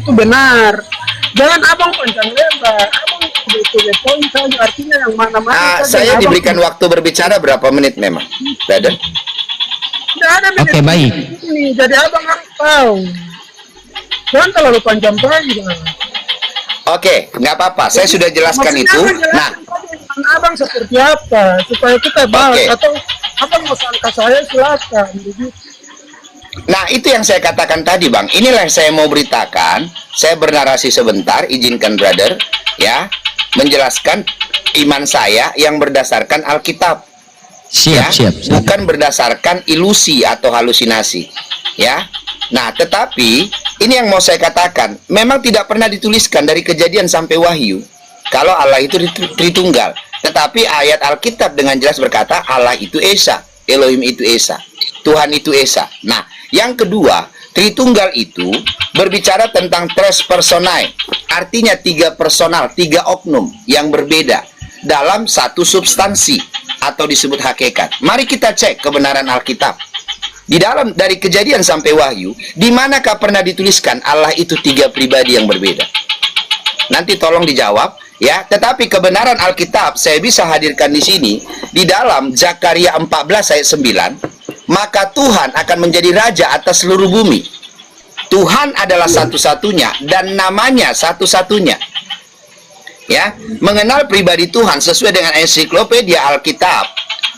itu benar. Jangan abang panjang lebar, abang punya poin saja, artinya yang mana-mana saja. Saya diberikan waktu berbicara berapa menit memang, brother? Tidak ada menit. Oke, baik. Ini, jadi abang harus tahu. Jangan terlalu panjang-panjang. Oke, nggak apa-apa. Saya sudah jelaskan itu. Nah, abang seperti apa supaya kita bahas, Oke. atau abang mau sangka saya silakan. Begitu. nah itu yang saya katakan tadi, Bang. Inilah yang saya mau beritakan. Saya bernarasi sebentar, izinkan brother, ya, menjelaskan iman saya yang berdasarkan Alkitab. Siap, Ya, siap. bukan berdasarkan ilusi atau halusinasi, ya. Nah, tetapi ini yang mau saya katakan, memang tidak pernah dituliskan dari Kejadian sampai Wahyu kalau Allah itu Tritunggal. Tetapi ayat Alkitab dengan jelas berkata Allah itu Esa, Elohim itu Esa, Tuhan itu Esa. Nah, yang kedua, Tritunggal itu berbicara tentang tres personae, artinya tiga personal, tiga oknum yang berbeda dalam satu substansi atau disebut hakikat. Mari kita cek kebenaran Alkitab. Di dalam dari Kejadian sampai Wahyu, di manakah pernah dituliskan Allah itu tiga pribadi yang berbeda? Nanti tolong dijawab, ya. Tetapi kebenaran Alkitab saya bisa hadirkan di sini di dalam Zakaria 14 ayat 9, maka Tuhan akan menjadi raja atas seluruh bumi. Tuhan adalah satu-satunya dan namanya satu-satunya. Ya, mengenal pribadi Tuhan sesuai dengan ensiklopedia Alkitab,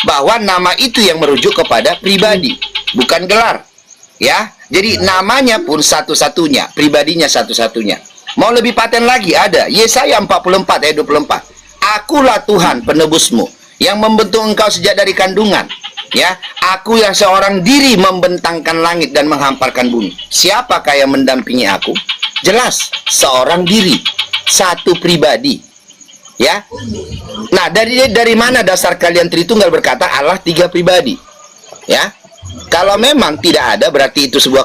bahwa nama itu yang merujuk kepada pribadi, bukan gelar. Ya, jadi namanya pun satu-satunya, pribadinya satu-satunya. Mau lebih paten lagi ada Yesaya 44 ayat 24. Akulah Tuhan penebusmu yang membentuk engkau sejak dari kandungan. Ya, aku yang seorang diri membentangkan langit dan menghamparkan bumi. Siapakah yang mendampingi aku? Jelas, seorang diri, satu pribadi. Ya. Nah, dari mana dasar kalian Tritunggal berkata Allah tiga pribadi? Ya. Kalau memang tidak ada berarti itu sebuah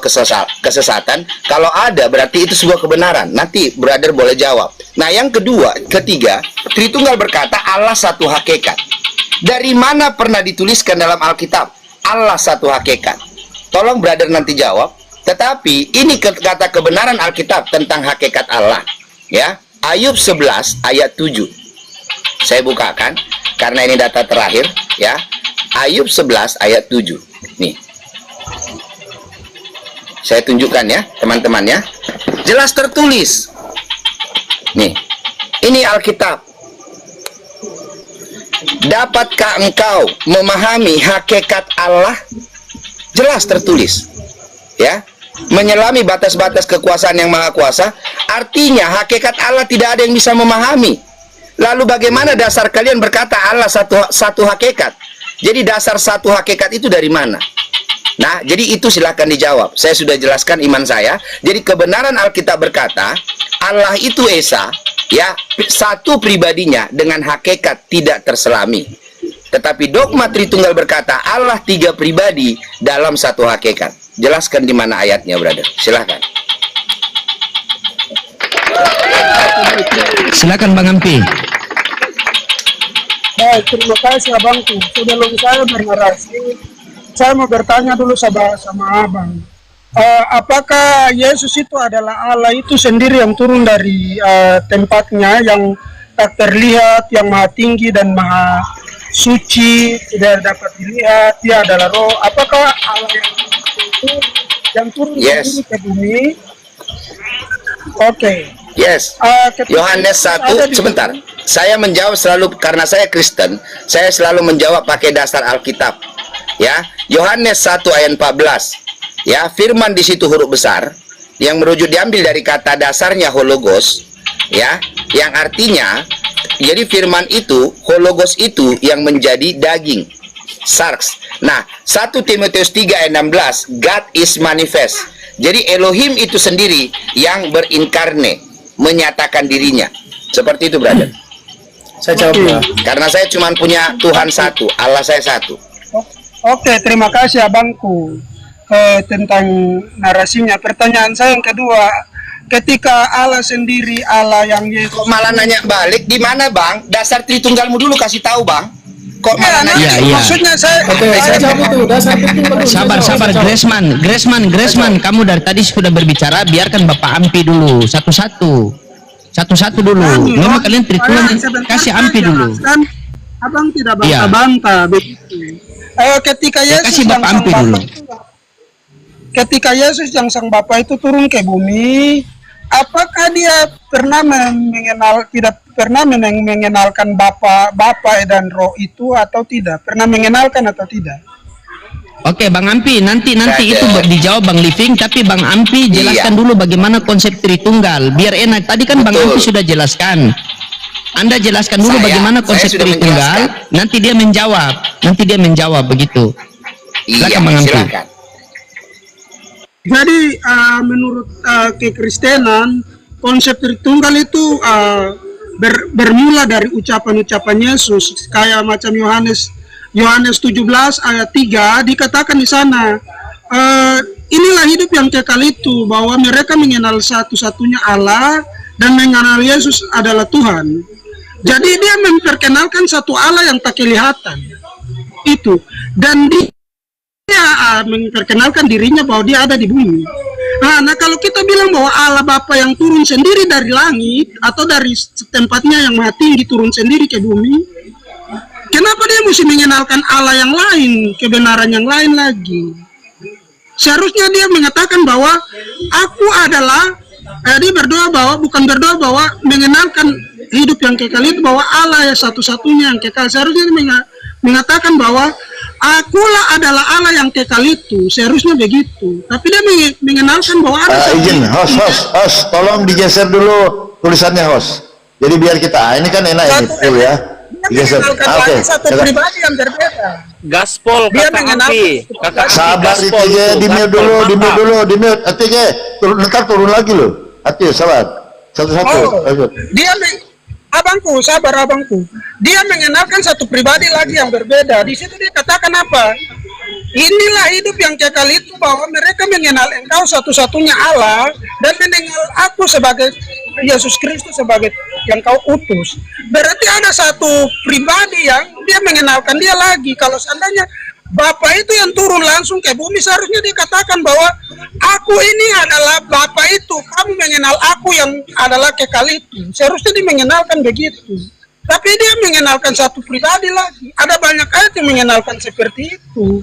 kesesatan. Kalau ada berarti itu sebuah kebenaran. Nanti brother boleh jawab. Nah, yang ketiga, Tritunggal berkata Allah satu hakikat. Dari mana pernah dituliskan dalam Alkitab Allah satu hakikat? Tolong brother nanti jawab. Tetapi ini kata kebenaran Alkitab tentang hakikat Allah. Ya, Ayub 11 ayat 7. Saya bukakan karena ini data terakhir, ya. Ayub 11 ayat 7. Nih. Saya tunjukkan ya, teman-teman ya. Jelas tertulis. Nih. Ini Alkitab. Dapatkah engkau memahami hakikat Allah? Jelas tertulis. Ya. Menyelami batas-batas kekuasaan yang maha kuasa, artinya hakikat Allah tidak ada yang bisa memahami. Lalu bagaimana dasar kalian berkata Allah satu hakikat? Jadi dasar satu hakikat itu dari mana? Nah, jadi itu silahkan dijawab. Saya sudah jelaskan iman saya. Jadi kebenaran Alkitab berkata Allah itu Esa, ya, satu pribadinya dengan hakikat tidak terselami. Tetapi dogma Tritunggal berkata Allah tiga pribadi dalam satu hakikat. Jelaskan di mana ayatnya, brother. Silahkan. Silakan Bang Ampi. Baik, terima kasih abangku. Sebelum saya bernarasi, saya mau bertanya dulu sama abang. Apakah Yesus itu adalah Allah itu sendiri yang turun dari tempatnya yang tak terlihat, yang maha tinggi dan maha suci, tidak dapat dilihat, dia adalah roh? Apakah Allah yang turun sendiri ke bumi? Oke. Yes. Yohanes 1, sebentar. Saya menjawab selalu karena saya Kristen, saya selalu menjawab pakai dasar Alkitab. Ya, Yohanes 1 ayat 14. Ya, firman di situ huruf besar yang merujuk diambil dari kata dasarnya hologos, ya, yang artinya jadi firman itu, hologos itu yang menjadi daging. Sarx. Nah, 1 Timotius 3 ayat 16, God is manifest. Jadi Elohim itu sendiri yang berinkarne, menyatakan dirinya. Seperti itu, brother. Saya jawab. Karena saya cuma punya Tuhan satu, Allah saya satu. Oke, terima kasih abangku tentang narasinya. Pertanyaan saya yang kedua, ketika Allah sendiri, Allah yang Yesus. Kok malah nanya balik, di mana bang? Dasar Tritunggalmu dulu kasih tahu bang. Kok malah nanya? Iya, iya. Maksudnya saya Saya jawab itu, udah sampai itu dulu. Sabar, Graceman, kamu dari tadi sudah berbicara, biarkan Bapak Ampi dulu, satu-satu dulu. Memang kalian Tritulen, kasih Ampi dulu. Abang tidak Iya. bantah-bantah begitu. Ketika Ya, Yesus kasih Bapak Ampi dulu. Ketika Yesus yang sang Bapa itu turun ke bumi, apakah dia pernah tidak pernah mengenalkan Bapa dan Roh itu atau tidak? Pernah mengenalkan atau tidak? Oke, Bang Ampi, nanti itu dijawab Bang Living, tapi Bang Ampi jelaskan dulu bagaimana konsep Tritunggal, biar enak. Tadi kan Bang Ampi sudah jelaskan. Anda jelaskan dulu bagaimana konsep sudah Tritunggal, nanti dia menjawab begitu. Iya, Silakan, Bang Ampi. silakan. Jadi menurut kekristenan, konsep Tritunggal itu bermula dari ucapan-ucapan Yesus, kayak macam Yohanes 17 ayat 3 dikatakan di sana, inilah hidup yang kekal itu, bahwa mereka mengenal satu-satunya Allah dan mengenal Yesus adalah Tuhan. Jadi dia memperkenalkan satu Allah yang tak kelihatan itu, dan dia memperkenalkan dirinya bahwa dia ada di bumi. Nah, kalau kita bilang bahwa Allah Bapa yang turun sendiri dari langit atau dari tempatnya yang maha tinggi turun sendiri ke bumi, kenapa dia mesti mengenalkan Allah yang lain, kebenaran yang lain lagi? Seharusnya dia mengatakan bahwa aku adalah, dia berdoa bahwa, bukan berdoa bahwa mengenalkan hidup yang kekal itu, bahwa Allah ya satu-satunya yang kekal. Seharusnya dia mengatakan bahwa akulah adalah Allah yang kekal itu. Seharusnya begitu. Tapi dia mengenalkan bahwa ada izin, host, tolong digeser dulu tulisannya, host. Jadi biar kita, ini kan enak ini, full ya. Digeser. Oke. Satu pribadi yang berbeda. Gaspol Dia kakak mengenal- Ampi, kakak Ampi, Sabar gaspol itu tuh, di mute gaspol, dulu, papa. di mute. Atiye, ntar turun lagi loh. Atiye, sabar. Satu-satu. Oh, Lanjut. abangku, sabar abangku. Dia mengenalkan satu pribadi lagi yang berbeda. Di situ dia katakan apa? Inilah hidup yang kekal itu, bahwa mereka mengenal Engkau satu-satunya Allah dan mengenal aku sebagai Yesus Kristus sebagai yang Kau utus. Berarti ada satu pribadi yang dia mengenalkan dia lagi. Kalau seandainya Bapa itu yang turun langsung ke bumi, seharusnya dikatakan bahwa aku ini adalah Bapa itu, kamu mengenal aku yang adalah kekal itu. Seharusnya dia mengenalkan begitu. Tapi dia mengenalkan satu pribadi lagi. Ada banyak ayat yang mengenalkan seperti itu.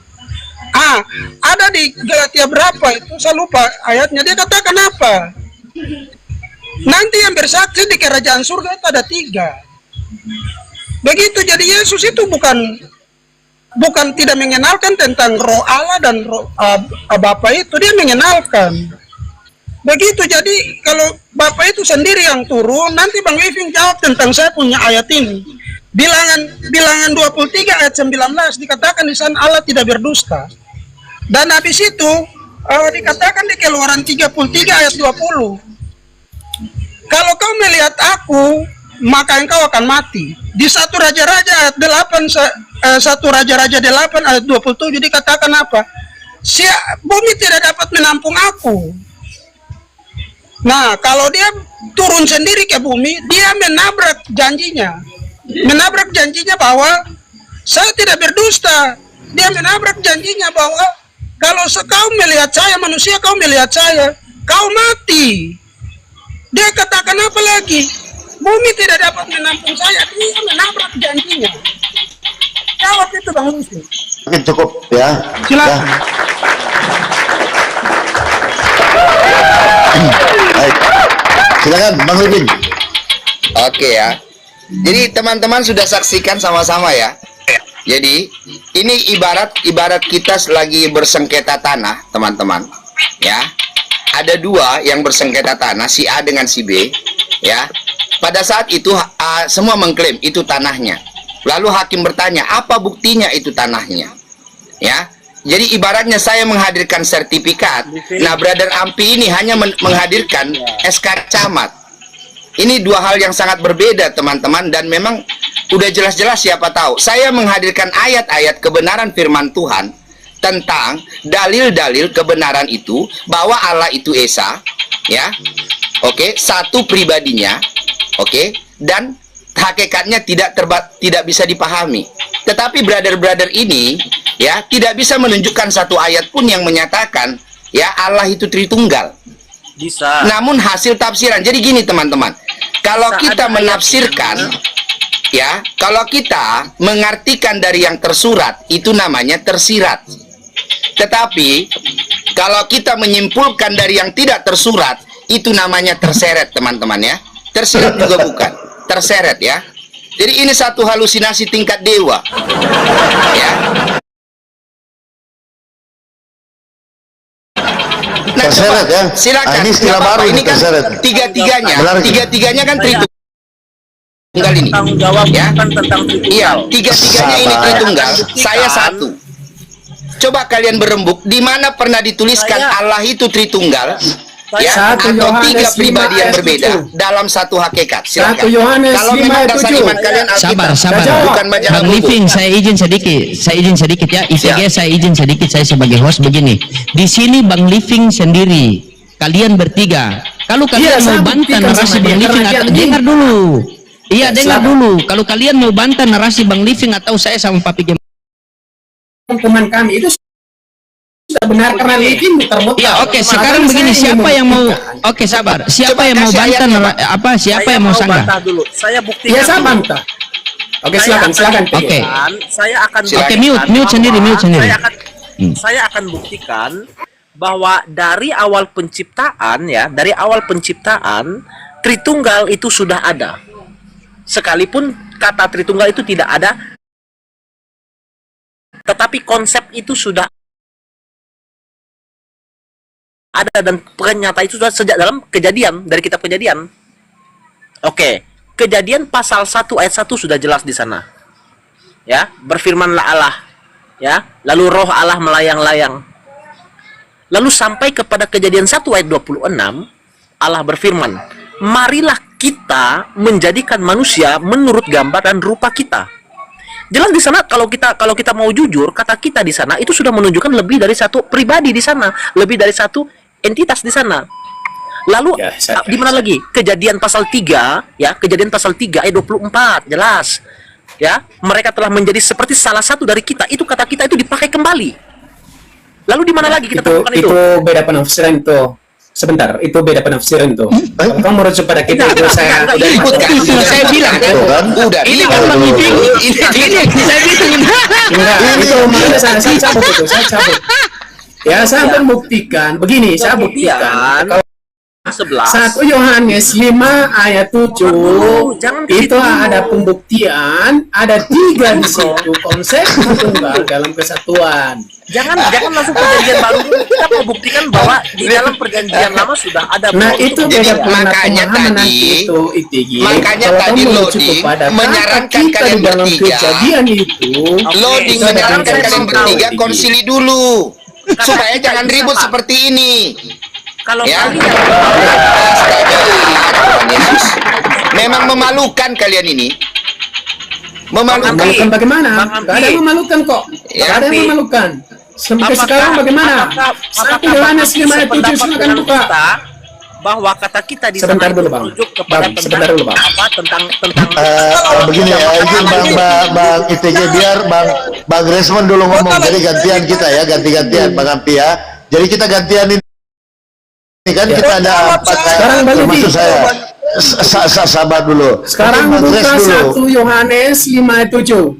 Ada di Galatia berapa itu, saya lupa ayatnya. Dia katakan apa? Nanti yang bersaksi di kerajaan surga itu ada 3. Begitu. Jadi Yesus itu bukan tidak mengenalkan tentang roh Allah dan roh Bapa itu, dia mengenalkan. Begitu. Jadi kalau Bapa itu sendiri yang turun, nanti Bang Living jawab tentang saya punya ayat ini. Bilangan 23 ayat 19 dikatakan di sana Allah tidak berdusta. Dan habis itu dikatakan di Keluaran 33 ayat 20. Kalau kau melihat aku, maka engkau akan mati. Di 1 Raja-Raja ayat 8, 1 Raja-Raja 8 ayat 27 dikatakan apa? Bumi tidak dapat menampung aku. Nah, kalau dia turun sendiri ke bumi, dia menabrak janjinya. Menabrak janjinya bahwa saya tidak berdusta. Dia menabrak janjinya bahwa kalau kau melihat saya, manusia kau melihat saya, kau mati. Dia katakan apa lagi? Bumi tidak dapat menampung saya. Dia menabrak janjinya. Jawab itu Bang Lucy. Oke, cukup ya. Silakan. Baik. Silakan Bang Living. Oke ya. Jadi teman-teman sudah saksikan sama-sama ya. Jadi ini ibarat kita lagi bersengketa tanah, teman-teman. Ya. Ada 2 yang bersengketa tanah, si A dengan si B, ya. Pada saat itu semua mengklaim itu tanahnya. Lalu hakim bertanya, apa buktinya itu tanahnya? Ya. Jadi ibaratnya saya menghadirkan sertifikat. Nah, Brother Ampi ini hanya menghadirkan SK camat. Ini 2 hal yang sangat berbeda, teman-teman, dan memang udah jelas-jelas siapa tahu. Saya menghadirkan ayat-ayat kebenaran firman Tuhan tentang dalil-dalil kebenaran itu, bahwa Allah itu Esa, ya. Oke, satu pribadinya. Oke, dan hakikatnya tidak bisa dipahami. Tetapi brother-brother ini ya tidak bisa menunjukkan satu ayat pun yang menyatakan ya Allah itu Tritunggal. Bisa. Namun hasil tafsiran. Jadi gini teman-teman, kalau Bisa kita ada menafsirkan ya, kalau kita mengartikan dari yang tersurat itu namanya tersirat. Tetapi kalau kita menyimpulkan dari yang tidak tersurat itu namanya terseret, teman-teman ya. Tersirat juga bukan, terseret ya. Jadi ini satu halusinasi tingkat dewa. Ya. Nah, Terseret coba, ya. silakan. Ah, ini istilah Nggak apa-apa, baru ini kan terseret. tiga-tiganya kan Tritunggal ini. Tanggung jawab Ya. bukan tentang Tritunggal. Iya, tiga-tiganya ini Sabar. Tritunggal, Buktikan. saya satu. Coba kalian berembuk, di mana pernah dituliskan Saya- Allah itu Tritunggal? Ya, Satu atau Yohanes tiga 5 pribadi yang ayat berbeda 7. dalam satu hakikat. Silakan. Satu Yohanes Kalau 5 memang ayat dasar 7. iman kalian Alkitab, Sabar. bukan majalah Bang buku. Living, saya izin sedikit ya. IPG saya izin sedikit, saya sebagai host begini. Di sini Bang Living sendiri, kalian bertiga. Kalau kalian Iya, mau saya bantah buktikan narasi sama Bang dia, Living, karena atau dia dengar dulu. Iya, dengar silakan. dulu. Kalau kalian mau bantah narasi Bang Living atau saya sama Papi Game. Teman kami itu sudah benar karena Living muter-muter. Ya, oke. Sekarang Makanya begini, saya siapa ingin yang mau? membuktikan. Oke, sabar. Siapa Coba yang mau kasih bantah? ayatnya, Apa? Siapa Saya yang mau sanggah? bantah dulu. Saya buktikan. Iya, saya dulu. bantah. Oke, Saya silakan, akan silakan. Oke. buktikan, Saya akan Oke, buktikan mute bahwa- sendiri, mute sendiri. Saya akan buktikan bahwa dari awal penciptaan ya, dari awal penciptaan Tritunggal itu sudah ada. Sekalipun kata Tritunggal itu tidak ada, tetapi konsep itu sudah ada dan ternyata itu sudah sejak dalam Kejadian, dari kitab Kejadian. Oke, Kejadian pasal 1 ayat 1 sudah jelas di sana. Ya, berfirmanlah Allah, ya, lalu roh Allah melayang-layang. Lalu sampai kepada Kejadian 1 ayat 26, Allah berfirman, marilah kita menjadikan manusia menurut gambar dan rupa kita. Jelas di sana kalau kita mau jujur, kata kita di sana itu sudah menunjukkan lebih dari satu pribadi di sana, lebih dari satu entitas di sana. Lalu Ya, di mana lagi? Kejadian pasal 3 ya, Kejadian pasal 3 ayat 24 jelas. Ya, mereka telah menjadi seperti salah satu dari kita. Itu kata kita itu dipakai kembali. Lalu di mana lagi kita temukan itu? Itu beda penafsiran itu. Sebentar, itu beda penafsiran itu. Kalau kamu merujuk pada kita itu saya Enggak, Udah ribut kan? Itu saya bilang kan. Udah. Ini kan Bang Living. Ini saya bilang. enggak, itu makanya saya cabut itu, saya cabut. Ya, saya membuktikan begini, saya buktikan kalau 11. 1 Yohanes 5 ayat 7 Jangan ke itu situ dulu. ada pembuktian, ada 3 di situ konsep tunggal dalam kesatuan. Jangan langsung perjanjian baru dulu. Kita mau buktikan bahwa di dalam perjanjian lama sudah ada. Nah, bro. itu Jadi, beda makanya pemahaman tadi- nanti itu ITG. makanya Kalau tadi kamu loading merujuk kepada menyarankan kata kita kalian di dalam bertiga. kejadian itu Loading Oke, menyarankan sekarang kalian saya bertiga tahu. konsili dulu. Supaya kita jangan bisa, ribut Pak. seperti ini. Kalau Ya. kalian Astaga, Tuhan Yesus. Memang memalukan kalian ini. Memalukan. memalukan bagaimana? Bang Gak ada Ampi. yang memalukan kok. Ya, Gak ada yang Ampi. memalukan. Sampai apakah- sekarang bagaimana? apakah 1 Yohanes 5 ayat 7 sependapat silakan dengan buka. kita bahwa kata kita di Sebentar sana dulu, itu Bang. merujuk kepada Bang, sebentar dulu, Bang. apa tentang Begini ya, izin bang ITG biar bang Resmond dulu ngomong. Jadi gantian kita ya, ganti-gantian Bang Ampi ya. Jadi kita gantian ini kan kita ada 4 Sekarang Bang termasuk Living. saya. Sabar dulu. Sekarang Bang Res buka dulu. 1 Yohanes 5 ayat 7.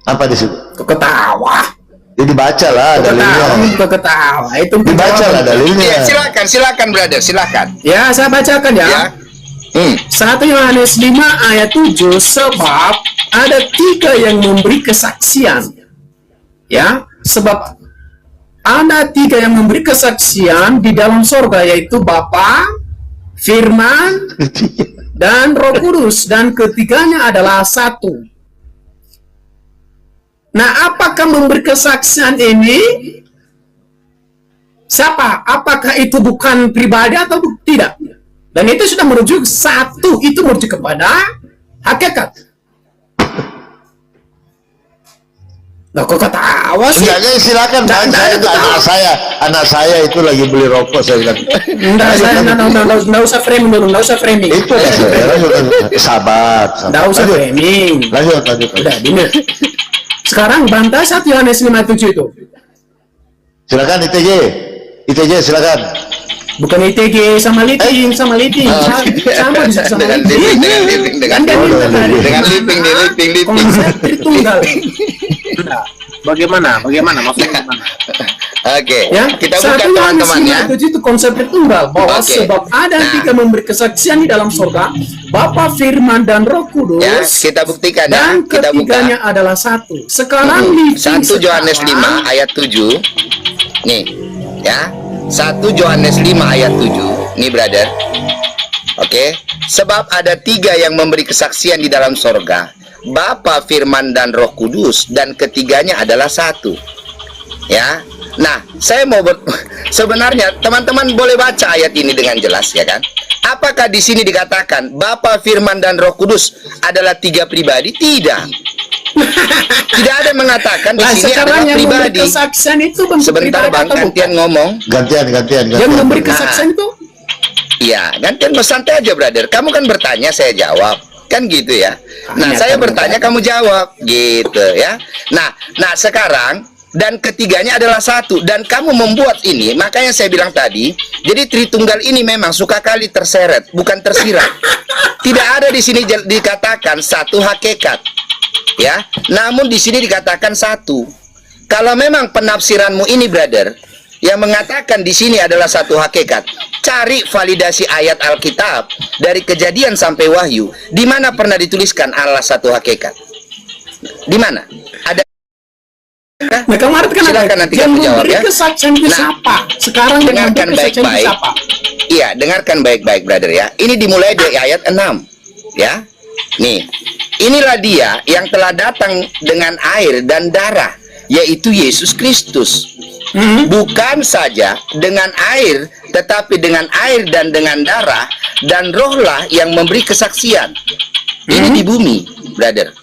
Apa di situ? Kok ketawa? Jadi baca lah dalilnya. Kok ketawa? Itu Dibaca lah dalilnya. Ya, silakan brother, silakan. Ya, saya bacakan ya. Ya. Hmm. 1 Yohanes 5 ayat 7, sebab ada 3 yang memberi kesaksian. Ya, sebab ada 3 yang memberi kesaksian di dalam sorga, yaitu Bapa, Firman, dan Roh Kudus, dan ketiganya adalah satu. Nah, apakah memberi kesaksian ini? Siapa? Apakah itu bukan pribadi atau tidak? Dan itu sudah merujuk satu, itu merujuk kepada hakikat. Nah, kok ketawa sih? Enggak, silakan Bang. Saya itu anak saya itu lagi beli rokok, saya bilang. Nggak usah framing dulu, nggak usah framing. Itu ya, sabar. Nggak usah framing. Lanjut. Udah, dengar. Sekarang bantah 1 Yohanes 5:7 itu. Silakan ITJ silakan. Bukan ITG sama Liting, sama Liting. Sama bisa sama Liting. dengan living. Konsep Tritunggal. Nah, bagaimana maksudnya gimana? Oke, Ya, kita 1 buka Yohanes teman-teman ya. 5:7 itu konsep Tritunggal, bahwa Oke. sebab ada Nah. 3 memberi kesaksian di dalam surga, Bapa, Firman, dan Roh Kudus. Ya, kita buktikan ya. Dan Kita ketiganya buka. adalah satu. Sekarang 1 Yohanes 5 ayat 7. Nih, ya. 1 Yohanes 5 ayat 7. Nih, brother. Oke. Sebab ada 3 yang memberi kesaksian di dalam sorga, Bapa, Firman, dan Roh Kudus, dan ketiganya adalah satu. Ya. Nah, saya mau sebenarnya teman-teman boleh baca ayat ini dengan jelas, ya kan? Apakah di sini dikatakan Bapa, Firman, dan Roh Kudus adalah 3 pribadi? Tidak. Tidak ada mengatakan di sini adalah sekarang yang memberi pribadi. kesaksian itu bentuk Sebentar pribadi Bang, atau gantian bukan? ngomong. Gantian. Yang memberi kesaksian itu Iya, gantian santai aja, brother. Kamu kan bertanya, saya jawab. Kan gitu ya. Nah, Hanya saya kamu bertanya, kamu jawab. Gitu ya. Nah, sekarang dan ketiganya adalah satu. Dan kamu membuat ini, makanya saya bilang tadi, jadi Tritunggal ini memang suka kali terseret, bukan tersirat. Tidak ada di sini dikatakan satu hakikat. Ya, namun di sini dikatakan satu. Kalau memang penafsiranmu ini, brother, yang mengatakan di sini adalah satu hakikat, cari validasi ayat Alkitab dari Kejadian sampai Wahyu. Di mana pernah dituliskan Allah satu hakikat? Di mana? Ada? Nah, kamu artikan Silakan apa? nanti Yang kamu jawab memberi ya. kesaksian itu Nah, siapa? Sekarang yang dengarkan memberi kesaksian itu baik-baik. siapa? Iya, dengarkan baik-baik, brother ya. Ini dimulai dari ayat 6. Ya. Nih. Inilah dia yang telah datang dengan air dan darah, yaitu Yesus Kristus. Bukan saja dengan air, tetapi dengan air dan dengan darah, dan rohlah yang memberi kesaksian. Ini di bumi, brother.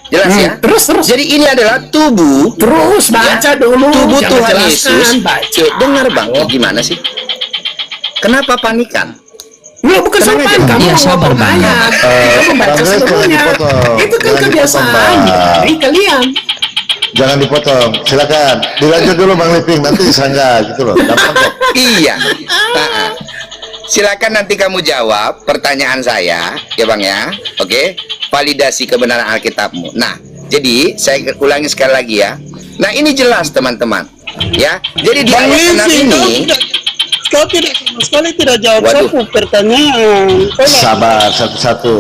Jelas ya? Terus. Jadi ini adalah tubuh. Terus baca dulu. Tubuh Jangan Tuhan jelaskan, Yesus. baca. Dengar Bang, gimana sih? Kenapa panikan? Nggak, bukan Tenang sampai aja. kamu Iya, mau sabar, Bang. banyak. Kamu baca Bang Grace, sebelumnya. jangan dipotong. Itu kan Jangan kebiasaan dipotong, Bang. dari kalian. Jangan dipotong. Silakan. Dilanjut dulu Bang Liping, nanti disanggah gitu loh. Gampang kok. Iya. Silakan nanti kamu jawab pertanyaan saya, ya Bang ya. Oke. Validasi kebenaran Alkitabmu. Nah, jadi saya ulangi sekali lagi ya. Nah, ini jelas teman-teman. Ya. Jadi di Bang ayat 6 Lisi, ini kau tidak sama sekali tidak jawab Waduh. satu pertanyaan. Kau lah. Sabar, satu-satu.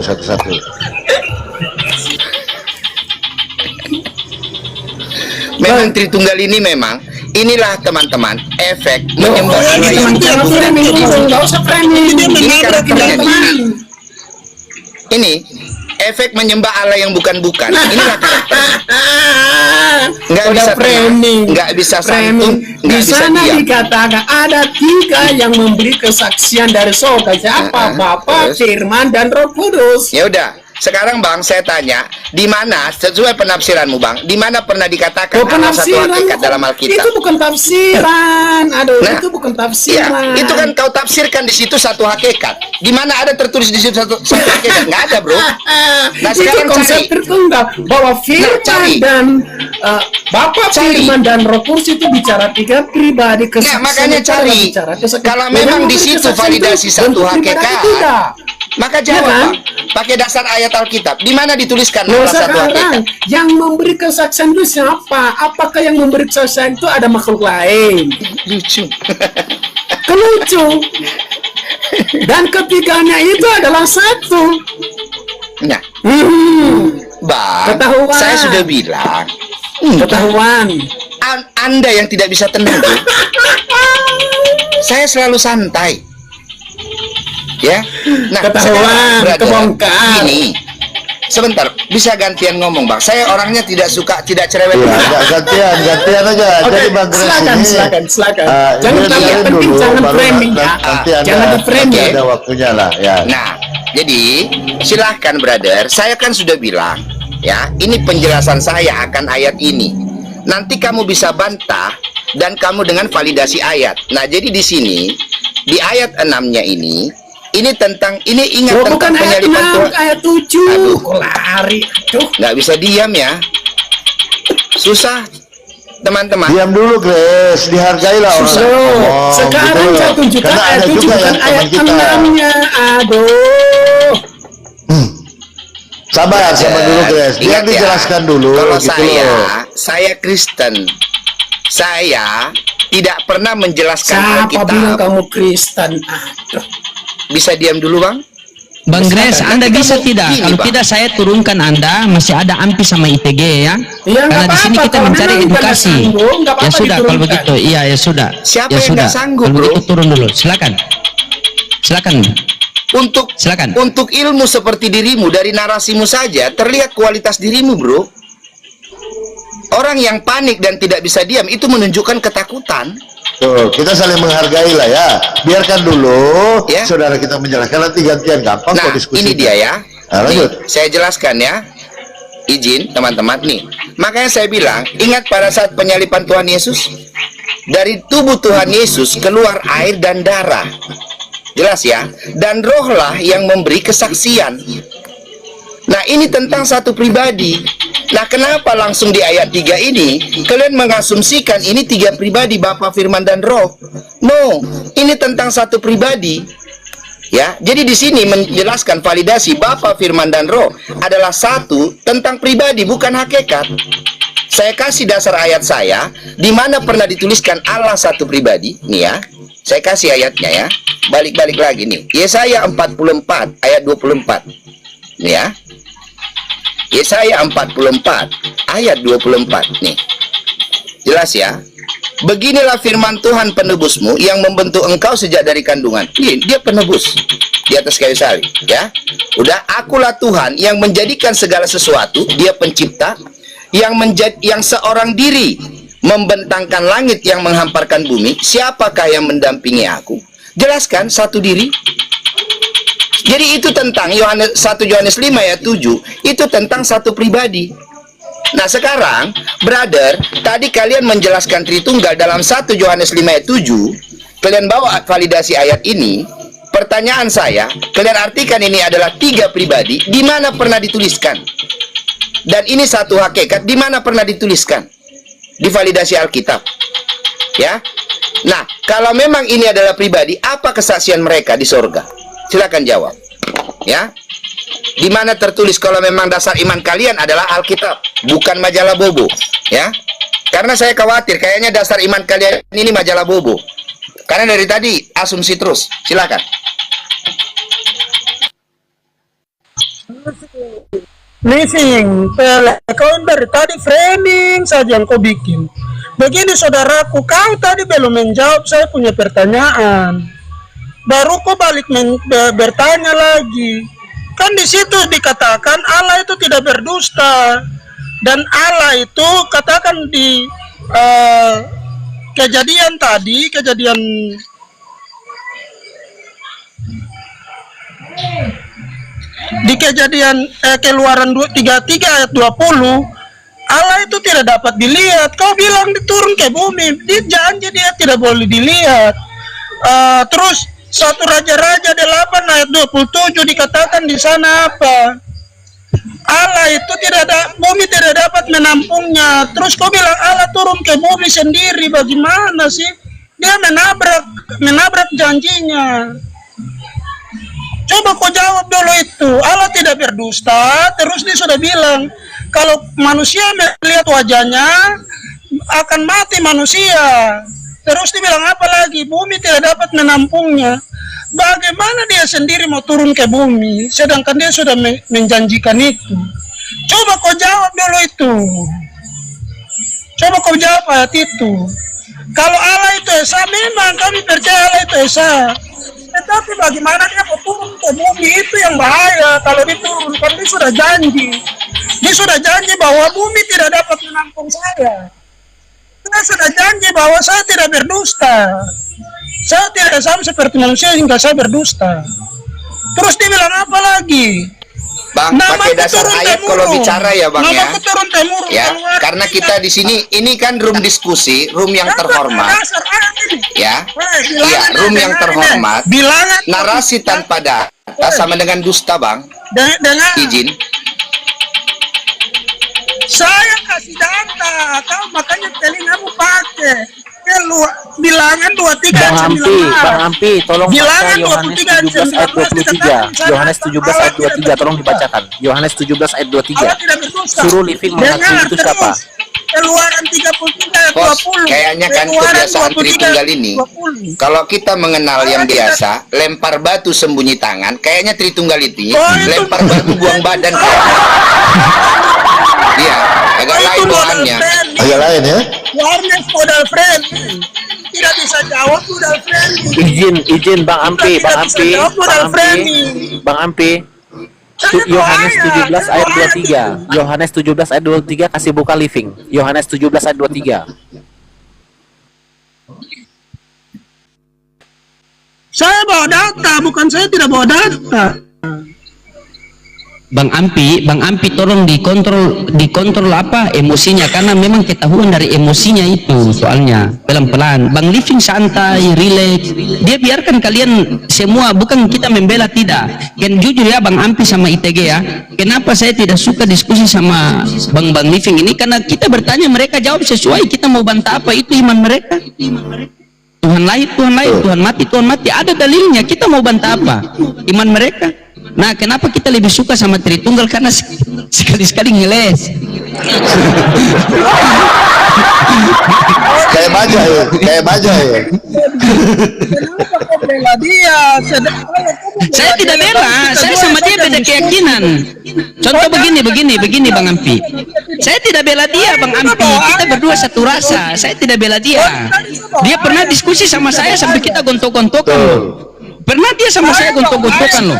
memang Tritunggal ini memang inilah teman-teman efek menyembah oh, Allah iya, yang iya. Jangan framing dulu, nggak usah framing. Dia Ini menabrak karakternya teman-teman. ini efek menyembah Allah yang bukan-bukan. Inilah karakter. Nggak Udah bisa framing. tenang, nggak bisa santun, Di nggak bisa sana diam. dikatakan ada 3 yang memberi kesaksian dari surga. Siapa? Bapa, Terus? Firman, dan Roh Kudus. Ya udah, sekarang Bang saya tanya, di mana sesuai penafsiranmu Bang, di mana pernah dikatakan Oh, Allah satu penafsiran hakikat dalam Alkitab? itu bukan tafsiran. Aduh, Nah, itu bukan Iya, tafsiran. itu kan kau tafsirkan di situ satu hakikat. Di mana ada tertulis di situ satu hakikat? Nggak ada, Bro. Nah, itu sekarang konsep cari. tertunggal bahwa Firman cari. dan Bapa, Cari. Firman, dan Roh Kudus itu bicara 3 pribadi Nggak, kesaksian. makanya itu adalah cari. bicara kesaksian. Kalau Yang memang di memberi situ kesaksian validasi itu satu bentuk pribadi hakikat, tidak. maka jawab Iya kan? Bang. Pakai dasar ayat Alkitab. Di mana dituliskan Loh, Allah satu hakikat? sekarang yang memberi kesaksian itu siapa? Apakah yang memberi kesaksian itu ada makhluk lain? Lucu. Kelucu. Dan ketiganya itu adalah satu. Nah, Bang, Ketahuan. saya sudah bilang. Ketahuan. Anda yang tidak bisa tenang tuh. Saya selalu santai. Ya. Nah, Ketahuan, sekarang, brother, kebongkar. Ini. Sebentar, bisa gantian ngomong, Bang. Saya orangnya tidak suka, tidak cerewet. Iya, gantian aja. Oke, Jadi Bang Grace silakan, ini silakan. dia Jangan yang biarin penting dulu, jangan baru framing ya. nanti Jangan di frame ya. ada waktunya lah ya. Nah, jadi silahkan, brother. Saya kan sudah bilang, ya, ini penjelasan saya akan ayat ini. nanti kamu bisa bantah dan kamu dengan validasi ayat. Nah, jadi di sini di ayat 6-nya ini tentang ingat Oh, tentang bukan ayat penyaliban 6, Tuhan. ayat 7. Aduh. Kok lari? Aduh. Nggak bisa diam ya. Susah, teman-teman. Diam dulu, Grace. Dihargailah orang. Loh, ngomong, sekarang gitu loh. saya tunjukkan Karena ayat ada 7 juga bukan yang ayat teman kita. 6-nya. Aduh. Sabar dulu, Grace. Biar Ingat ya, dijelaskan dulu. Kalau gitu loh. saya Kristen, saya tidak pernah menjelaskan Siapa bilang Alkitab. kamu Kristen? Aduh. Bisa diam dulu, Bang? Bang Grace, Anda Nanti bisa kamu tidak? gini, Kalau Bang. tidak saya turunkan Anda, masih ada AMPI sama ITG ya. Ya, Karena nggak di sini apa-apa. kita Kalau mencari memang nggak edukasi. sanggup, nggak Ya apa-apa sudah kalau diturunkan. begitu. Iya, ya sudah. Siapa Ya yang sudah. nggak sanggup, Kalau bro? begitu turun dulu. Silakan. Silakan. Silakan. Untuk ilmu seperti dirimu, dari narasimu saja terlihat kualitas dirimu, bro. Orang yang panik dan tidak bisa diam itu menunjukkan ketakutan. Tuh, kita saling menghargai lah ya. Biarkan dulu Ya. saudara kita menjelaskan, nanti gantian gampang Nah, kok diskusi. ini dia ya. Nah, Nih, lanjut. saya jelaskan ya. Izin teman-teman nih. Makanya saya bilang, ingat pada saat penyaliban Tuhan Yesus, dari tubuh Tuhan Yesus keluar air dan darah. Jelas ya. Dan rohlah yang memberi kesaksian. Nah, ini tentang satu pribadi. Nah, kenapa langsung di ayat 3 ini kalian mengasumsikan ini 3 pribadi, Bapa, Firman, dan Roh? No, ini tentang satu pribadi. Ya, jadi di sini menjelaskan validasi Bapa, Firman, dan Roh adalah satu tentang pribadi, bukan hakikat. Saya kasih dasar ayat saya, di mana pernah dituliskan Allah satu pribadi. Nih ya, saya kasih ayatnya ya. Balik-balik lagi nih. Yesaya 44 ayat 24. Nih ya. Yesaya 44 ayat 24 nih. Jelas ya. Beginilah firman Tuhan penebusmu yang membentuk engkau sejak dari kandungan. Dia penebus di atas kayu salib, ya. Udah, akulah Tuhan yang menjadikan segala sesuatu, dia pencipta yang seorang diri membentangkan langit yang menghamparkan bumi. Siapakah yang mendampingi aku? Jelaskan satu diri. Jadi itu tentang 1 Yohanes 5 ayat 7, itu tentang satu pribadi. Nah sekarang, brother, tadi kalian menjelaskan Tritunggal dalam 1 Yohanes 5 ayat 7, kalian bawa validasi ayat ini. Pertanyaan saya, kalian artikan ini adalah 3 pribadi, di mana pernah dituliskan? Dan ini satu hakikat, di mana pernah dituliskan? Di validasi Alkitab. Ya. Nah, kalau memang ini adalah pribadi, apa kesaksian mereka di sorga? Silakan jawab. Ya. Di mana tertulis kalau memang dasar iman kalian adalah Alkitab, bukan majalah Bobo, ya. Karena saya khawatir kayaknya dasar iman kalian ini majalah Bobo. Karena dari tadi asumsi terus. Silakan. Living, kau dari tadi framing saja yang kau bikin. Begini saudaraku, kau tadi belum menjawab saya punya pertanyaan. Baru kau balik bertanya lagi. Kan di situ dikatakan Allah itu tidak berdusta, dan Allah itu katakan di kejadian Keluaran 33 ayat 20, Allah itu tidak dapat dilihat. Kau bilang diturun ke bumi, dia janji dia tidak boleh dilihat. Terus 1 Raja-Raja 8 ayat 27 dikatakan di sana apa? Allah itu bumi tidak dapat menampungnya. Terus kau bilang Allah turun ke bumi sendiri, bagaimana sih? Dia menabrak janjinya. Coba kau jawab dulu itu. Allah tidak berdusta. Terus dia sudah bilang kalau manusia melihat wajahnya akan mati manusia. Terus dia bilang apa lagi? Bumi tidak dapat menampungnya. Bagaimana dia sendiri mau turun ke bumi, sedangkan dia sudah menjanjikan itu? Coba kau jawab dulu itu. Coba kau jawab ayat itu. Kalau Allah itu Esa, memang kami percaya Allah itu Esa. Tetapi bagaimana dia mau turun ke bumi, itu yang bahaya. Kalau diturunkan, dia sudah janji. Dia sudah janji bahwa bumi tidak dapat menampung saya. Saya sudah janji bahwa saya tidak berdusta. Saya tidak sama seperti manusia hingga saya berdusta. Terus dia bilang apa lagi? Bang, pakai dasar ayat kalau bicara ya Bang ya. Namaku turun temurun. Ya, karena kita di sini ini kan room diskusi, room yang terhormat. Ya, iya, room yang terhormat. Bilangan Narasi tanpa data sama dengan dusta Bang. dengan Izin. saya kasih data, kau makanya telingamu pakai. Bilangan 23 Bang Ampi, tolong baca Bilangan Yohanes 23 17 ayat 23. Yohanes 17 ayat 23, tolong dibacakan. Yohanes 17 ayat 23. Suruh living mengakui itu siapa? Keluaran 33 ayat Bos, 20. kayaknya kan Keluaran kebiasaan 23 Tritunggal ini. 20. Kalau kita mengenal yang biasa, lempar batu sembunyi tangan, kayaknya Tritunggal itu lempar batu buang badan. Iya, agak lain bahannya. Agak lain ya. Warnes modal friendly. Tidak bisa jawab modal friendly. Izin Bang Ampi. Yohanes 17 ayat 23. Yohanes 17 ayat 23 kasih buka living. Yohanes 17 ayat 23. Saya bawa data, bukan saya tidak bawa data. Bang Ampi tolong dikontrol apa emosinya, karena memang ketahuan dari emosinya itu soalnya. Pelan-pelan, Bang Living santai, relax. Dia biarkan kalian semua, bukan kita membela, tidak. Dan jujur ya Bang Ampi sama ITG ya, kenapa saya tidak suka diskusi sama Bang Living ini, karena kita bertanya mereka jawab sesuai, kita mau bantah apa, itu iman mereka. Tuhan lahir, Tuhan mati, ada dalilnya, kita mau bantah apa? Iman mereka. Nah, kenapa kita lebih suka sama Tritunggal? Karena sekali-sekali ngeles. Kayak baja ya. Kenapa kau bela dia? Saya tidak bela, saya sama dia beda keyakinan. Contoh begini Bang Ampi. Saya tidak bela dia Bang Ampi, kita berdua satu rasa. Saya tidak bela dia. Dia pernah diskusi sama saya sampai kita gontok-gontokan. Pernah dia sama saya gontok-gontokan loh.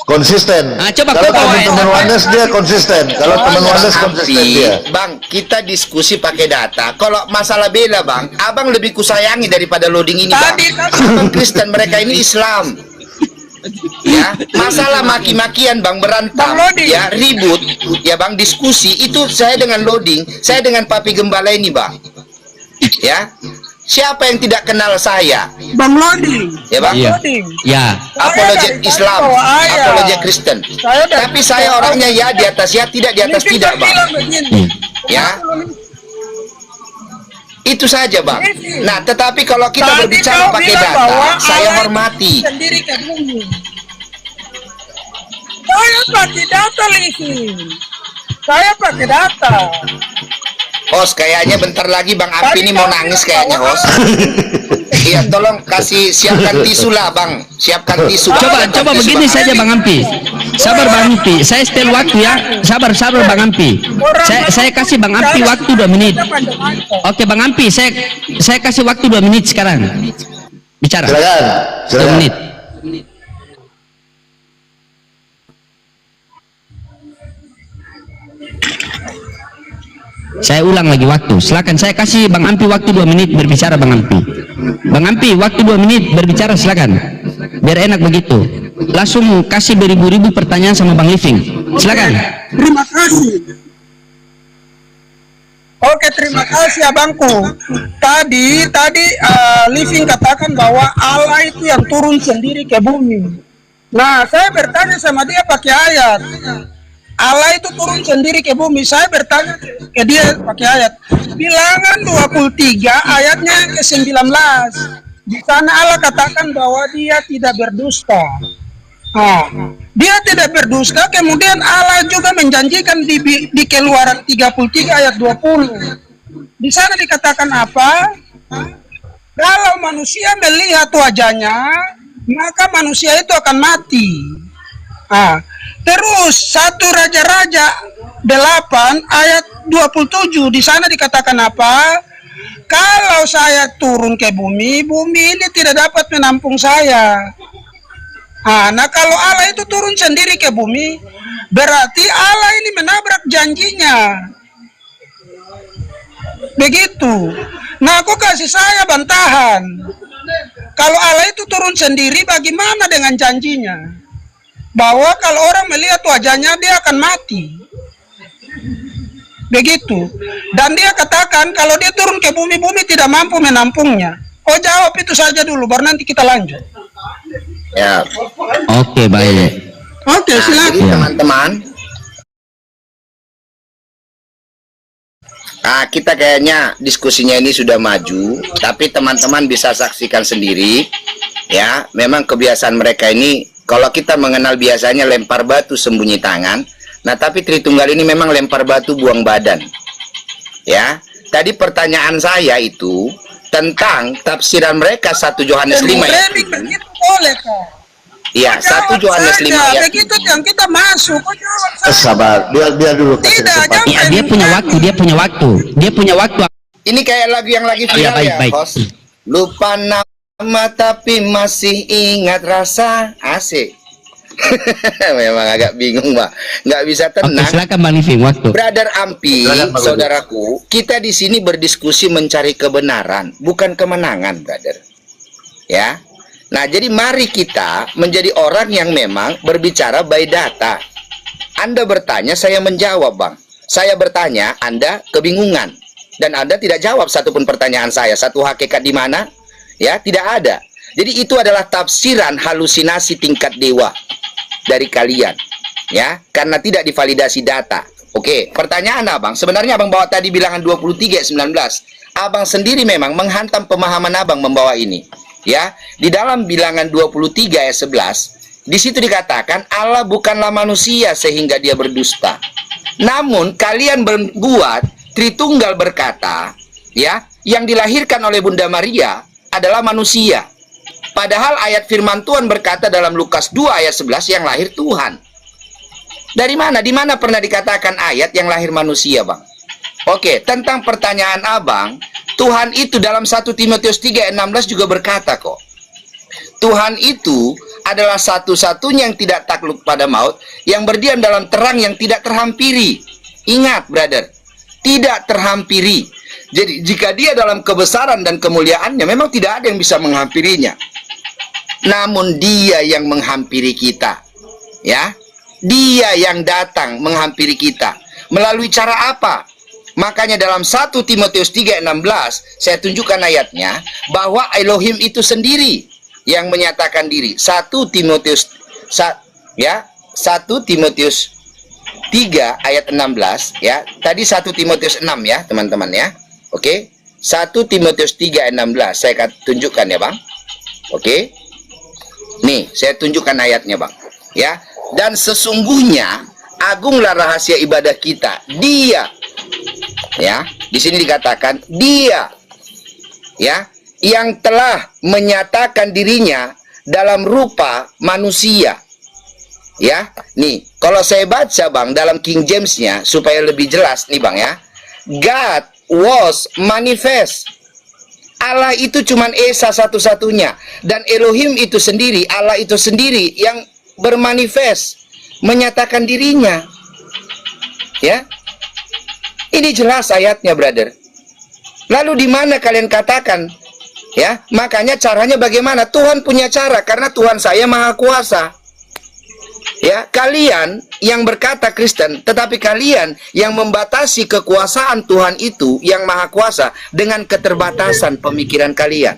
Konsisten. Ah, coba kalau kau bawa teman Wanes dia konsisten. Kalau teman Wanes konsisten dia. Bang, kita diskusi pakai data. Kalau masalah bela Bang, abang lebih kusayangi daripada loading ini Bang. Abang Kristen, mereka ini Islam. Ya, masalah maki-makian Bang, berantem, ya ribut, ya Bang, diskusi itu saya dengan loading, saya dengan Papi Gembala ini Bang. Ya. Siapa yang tidak kenal saya? Bang Lodi. Ya Bang? Iya. Ya. Apologet Islam, apologet Kristen. Tapi saya orangnya ya di atas ya, tidak di atas tidak Bang. Ya. Itu saja Bang. Nah, tetapi kalau kita berbicara pakai data, saya hormati. Sendiri ke bumi. Saya pakai data, Living. Saya pakai data. Host, kayaknya bentar lagi Bang Ampi ini mau nangis kayaknya, host. Iya, tolong kasih siapkan tisu lah Bang. Siapkan tisu. Coba begini saja Bang Ampi. Sabar Bang Ampi, saya setel waktu ya. Sabar Bang Ampi. Saya kasih Bang Ampi waktu 2 menit. Oke Bang Ampi, saya kasih waktu 2 menit sekarang. Bicara. Silakan. 2 menit. Saya ulang lagi waktu. Silakan, saya kasih Bang Ampi waktu 2 menit berbicara Bang Ampi. Bang Ampi, waktu 2 menit berbicara, silakan. Biar enak begitu. Langsung kasih beribu-ribu pertanyaan sama Bang Living. Silakan. Terima kasih. Oke, terima kasih abangku. Tadi Living katakan bahwa Allah itu yang turun sendiri ke bumi. Nah, saya bertanya sama dia pakai ayat. Allah itu turun sendiri ke bumi. Saya bertanya ke dia pakai ayat. Bilangan 23 ayatnya ke-19. Di sana Allah katakan bahwa dia tidak berdusta. Dia tidak berdusta, kemudian Allah juga menjanjikan di Keluaran 33 ayat 20. Di sana dikatakan apa? Kalau manusia melihat wajahnya, maka manusia itu akan mati. Terus 1 Raja-Raja 8 ayat 27 di sana dikatakan apa? Kalau saya turun ke bumi, bumi ini tidak dapat menampung saya. Nah kalau Allah itu turun sendiri ke bumi, berarti Allah ini menabrak janjinya. Begitu. Nah aku kasih saya bantahan. Kalau Allah itu turun sendiri, bagaimana dengan janjinya? bahwa kalau orang melihat wajahnya dia akan mati. Begitu. Dan dia katakan kalau dia turun ke bumi tidak mampu menampungnya. Kau jawab itu saja dulu, baru nanti kita lanjut. Ya. Oke, baik. Oke, Nah, silakan. jadi teman-teman, kita kayaknya diskusinya ini sudah maju, tapi teman-teman bisa saksikan sendiri, ya. Memang kebiasaan mereka ini, kalau kita mengenal biasanya lempar batu sembunyi tangan. Nah, tapi Tritunggal ini memang lempar batu buang badan, ya. Tadi pertanyaan saya itu tentang tafsiran mereka 1 Yohanes 5 ayat Begitu boleh kok. Iya, Kau 1 Yohanes 5 saja, ayat begitu yang kita masuk. Kau jawab saja. Sabar, biar dulu kasih Tidak, kesempatan. Ya, dia punya waktu, dia punya waktu. Dia punya waktu. Ini kayak lagu yang lagi viral baik, ya, baik. host. Lupa nama tapi masih ingat rasa. Asik. Memang agak bingung, Pak. Nggak bisa Oke, tenang. silakan Bang Living, waktu. Brother Ampi, Silakan, Bang saudaraku, kita di sini berdiskusi mencari kebenaran, bukan kemenangan, brother. Ya. Nah, jadi mari kita menjadi orang yang memang berbicara by data. Anda bertanya, saya menjawab, Bang. Saya bertanya, Anda kebingungan. Dan Anda tidak jawab satupun pertanyaan saya. Satu hakikat di mana? Ya, tidak ada. Jadi itu adalah tafsiran halusinasi tingkat dewa dari kalian. Ya, karena tidak divalidasi data. Oke, pertanyaan Abang. Sebenarnya Abang bawa tadi bilangan 23:19. Abang sendiri memang menghantam pemahaman Abang membawa ini. Ya, di dalam bilangan 23 ayat 11, di situ dikatakan Allah bukanlah manusia sehingga dia berdusta. Namun kalian membuat Tritunggal berkata, ya, yang dilahirkan oleh Bunda Maria adalah manusia. Padahal ayat firman Tuhan berkata dalam Lukas 2 ayat 11 yang lahir Tuhan. Dari mana? Di mana pernah dikatakan ayat yang lahir manusia, Bang? Oke, tentang pertanyaan Abang, Tuhan itu dalam 1 Timotius 3 ayat 16 juga berkata kok. Tuhan itu adalah satu-satunya yang tidak takluk pada maut, yang berdiam dalam terang yang tidak terhampiri. Ingat, brother, tidak terhampiri. Jadi jika dia dalam kebesaran dan kemuliaannya, memang tidak ada yang bisa menghampirinya. Namun dia yang menghampiri kita. Ya, dia yang datang menghampiri kita. Melalui cara apa? Makanya dalam 1 Timotius 3 ayat 16, saya tunjukkan ayatnya, bahwa Elohim itu sendiri yang menyatakan diri. 1 Timotius 3 ayat 16 ya. Tadi 1 Timotius 6 ya, teman-teman ya. Oke. 1 Timotius 3 ayat 16 saya tunjukkan ya, Bang. Oke. Nih, saya tunjukkan ayatnya, Bang. Ya. Dan sesungguhnya agunglah rahasia ibadah kita. Dia, ya, di sini dikatakan dia, ya, yang telah menyatakan dirinya dalam rupa manusia. Ya, nih, kalau saya baca, Bang, dalam King James-nya supaya lebih jelas nih, Bang ya. God was manifest. Allah itu cuman Esa satu-satunya, dan Elohim itu sendiri, Allah itu sendiri yang bermanifest, menyatakan dirinya. Ya. Ini jelas ayatnya, brother. Lalu di mana kalian katakan? Ya, makanya caranya bagaimana? Tuhan punya cara, karena Tuhan saya maha kuasa. Ya, kalian yang berkata Kristen, tetapi kalian yang membatasi kekuasaan Tuhan itu yang maha kuasa dengan keterbatasan pemikiran kalian.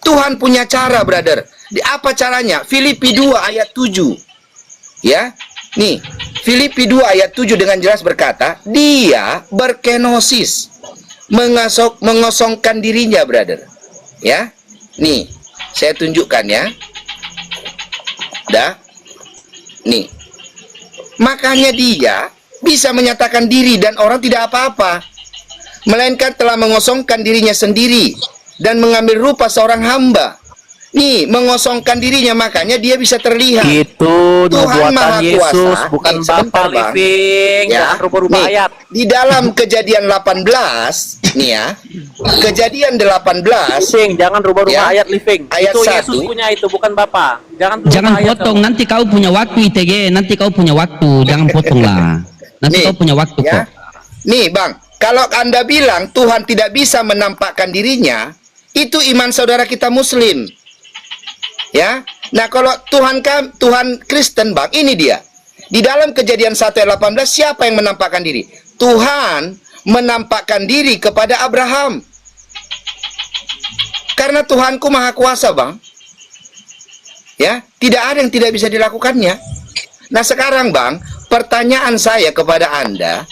Tuhan punya cara, brother. Di apa caranya? Filipi 2 ayat 7. Ya. Nih, Filipi 2 ayat 7 dengan jelas berkata, dia berkenosis, mengosongkan dirinya, brother. Ya. Nih, saya tunjukkan ya. Dah. Nih. Makanya dia bisa menyatakan diri dan orang tidak apa-apa, melainkan telah mengosongkan dirinya sendiri dan mengambil rupa seorang hamba. Nih, mengosongkan dirinya, makanya dia bisa terlihat. Itu Tuhan Maha nubuatan Yesus, Kuasa. bukan Nih, sebentar, Bapak Bang. Living. Jangan rubah-rubah Nih, ayat. di dalam Kejadian 18, nih ya, Kejadian 18, Living, jangan rubah-rubah Ya. ayat Living. Ayat Itu 1. Yesus punya, itu bukan Bapak. Jangan rubah Jangan ayat potong, kamu. nanti kau punya waktu ITG, nanti kau punya waktu, jangan potong lah. Nanti Nih, kau punya waktu ya. kok. Nih, Bang, kalau Anda bilang Tuhan tidak bisa menampakkan dirinya, itu iman saudara kita Muslim. Ya. Nah, kalau Tuhan Kristen, Bang, ini dia. Di dalam Kejadian 1 ayat 18, siapa yang menampakkan diri? Tuhan menampakkan diri kepada Abraham. Karena Tuhanku Maha Kuasa, Bang. Ya, tidak ada yang tidak bisa dilakukannya. Nah, sekarang, Bang, pertanyaan saya kepada Anda,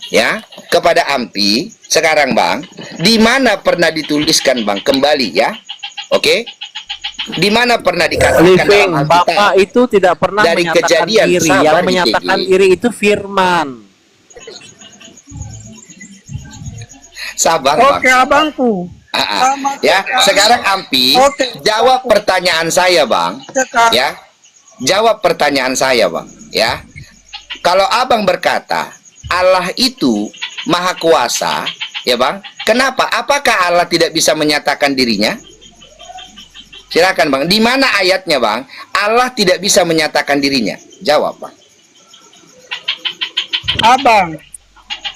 ya, kepada Ampi, sekarang, Bang, di mana pernah dituliskan, Bang, kembali, ya? Oke? Di mana pernah dikatakan Living, dalam Alkitab? Bapak itu tidak pernah Dari menyatakan Kejadian, diri. sabar Yang dikit, menyatakan Gi. diri itu firman. Sabar, Bang. Oke, abangku. Ya, sekarang Ampi, Oke. jawab pertanyaan saya, Bang. Sekarang, Ya, jawab pertanyaan saya, Bang. Ya, kalau Abang berkata Allah itu Maha Kuasa, ya, Bang. Kenapa? Apakah Allah tidak bisa menyatakan dirinya? Silakan, Bang. Di mana ayatnya, Bang? Allah tidak bisa menyatakan dirinya. Jawab, Bang. abang,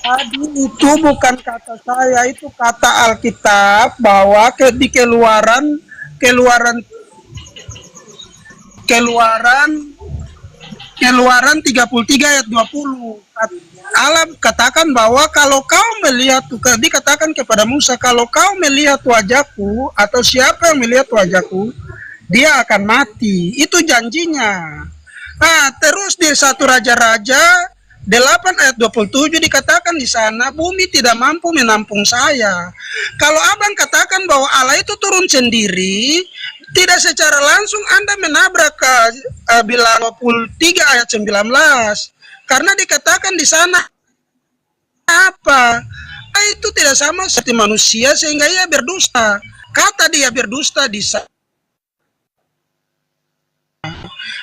tadi itu bukan kata saya, itu kata Alkitab bahwa di keluaran 33 ayat 20. Allah katakan bahwa kalau kau melihat, dikatakan kepada Musa, kalau kau melihat wajahku atau siapa yang melihat wajahku, dia akan mati. Itu janjinya. Nah, terus di 1 Raja-Raja 8 ayat 27 dikatakan di sana, bumi tidak mampu menampung saya. Kalau abang katakan bahwa Allah itu turun sendiri, tidak secara langsung Anda menabrak bilang 23 ayat 19. Karena dikatakan di sana apa? Itu tidak sama seperti manusia sehingga ia berdusta. Kata dia berdusta di sana.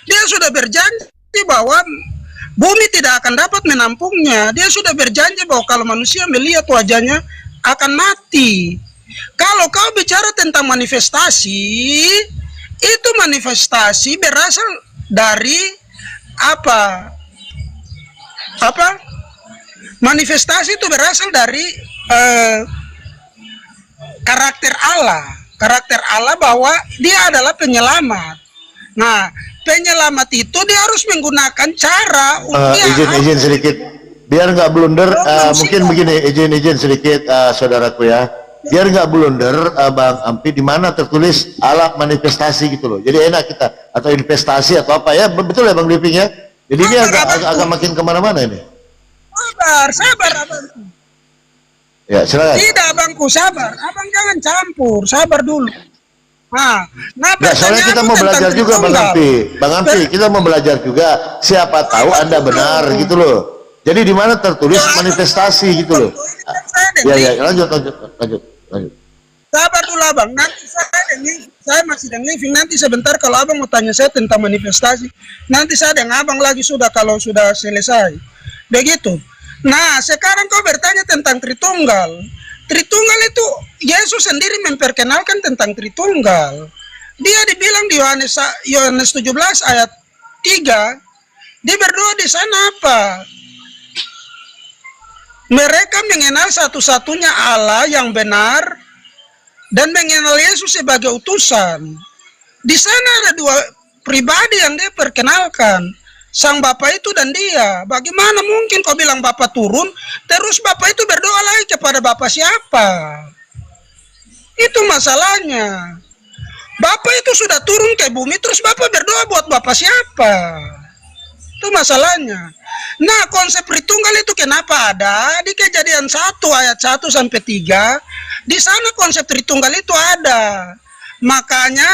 Dia sudah berjanji bahwa bumi tidak akan dapat menampungnya. Dia sudah berjanji bahwa kalau manusia melihat wajahnya akan mati. Kalau kau bicara tentang manifestasi, itu manifestasi berasal dari apa? Manifestasi itu berasal dari karakter Allah. Karakter Allah bahwa dia adalah penyelamat. Nah, penyelamat itu dia harus menggunakan cara izin sedikit biar nggak blunder, mungkin begini, izin sedikit, saudaraku, ya, biar nggak blunder, Bang Ampi, di mana tertulis Allah manifestasi gitu loh, jadi enak kita, atau investasi atau apa, ya, betul ya Bang Living, ya, jadi ini agak makin kemana-mana ini. Sabar abangku. Ya, silakan. Tidak abangku, sabar. Abang jangan campur, sabar dulu. Nah, soalnya kita mau belajar juga, Bang Ampi, kita mau belajar juga. Siapa tahu Anda benar gitu loh. Jadi di mana tertulis manifestasi gitu loh. Ya, lanjut. Sabar dulu abang. Nanti saya masih living. Nanti sebentar kalau abang mau tanya saya tentang manifestasi, nanti saya dengan abang lagi sudah kalau sudah selesai. Begitu. Nah, sekarang kau bertanya tentang Tritunggal. Tritunggal itu Yesus sendiri memperkenalkan tentang Tritunggal. Dia dibilang di Yohanes 17 ayat 3, dia berdoa di sana apa? Mereka mengenal satu-satunya Allah yang benar dan mengenal Yesus sebagai utusan. Di sana ada dua pribadi yang dia perkenalkan, Sang Bapa itu dan dia. Bagaimana mungkin kau bilang Bapa turun, terus Bapa itu berdoa lagi kepada Bapa siapa? Itu masalahnya. Bapa itu sudah turun ke bumi, terus Bapa berdoa buat Bapa siapa? Itu masalahnya. Nah, konsep Tritunggal itu kenapa ada? Di Kejadian 1 ayat 1 sampai 3, di sana konsep Tritunggal itu ada. Makanya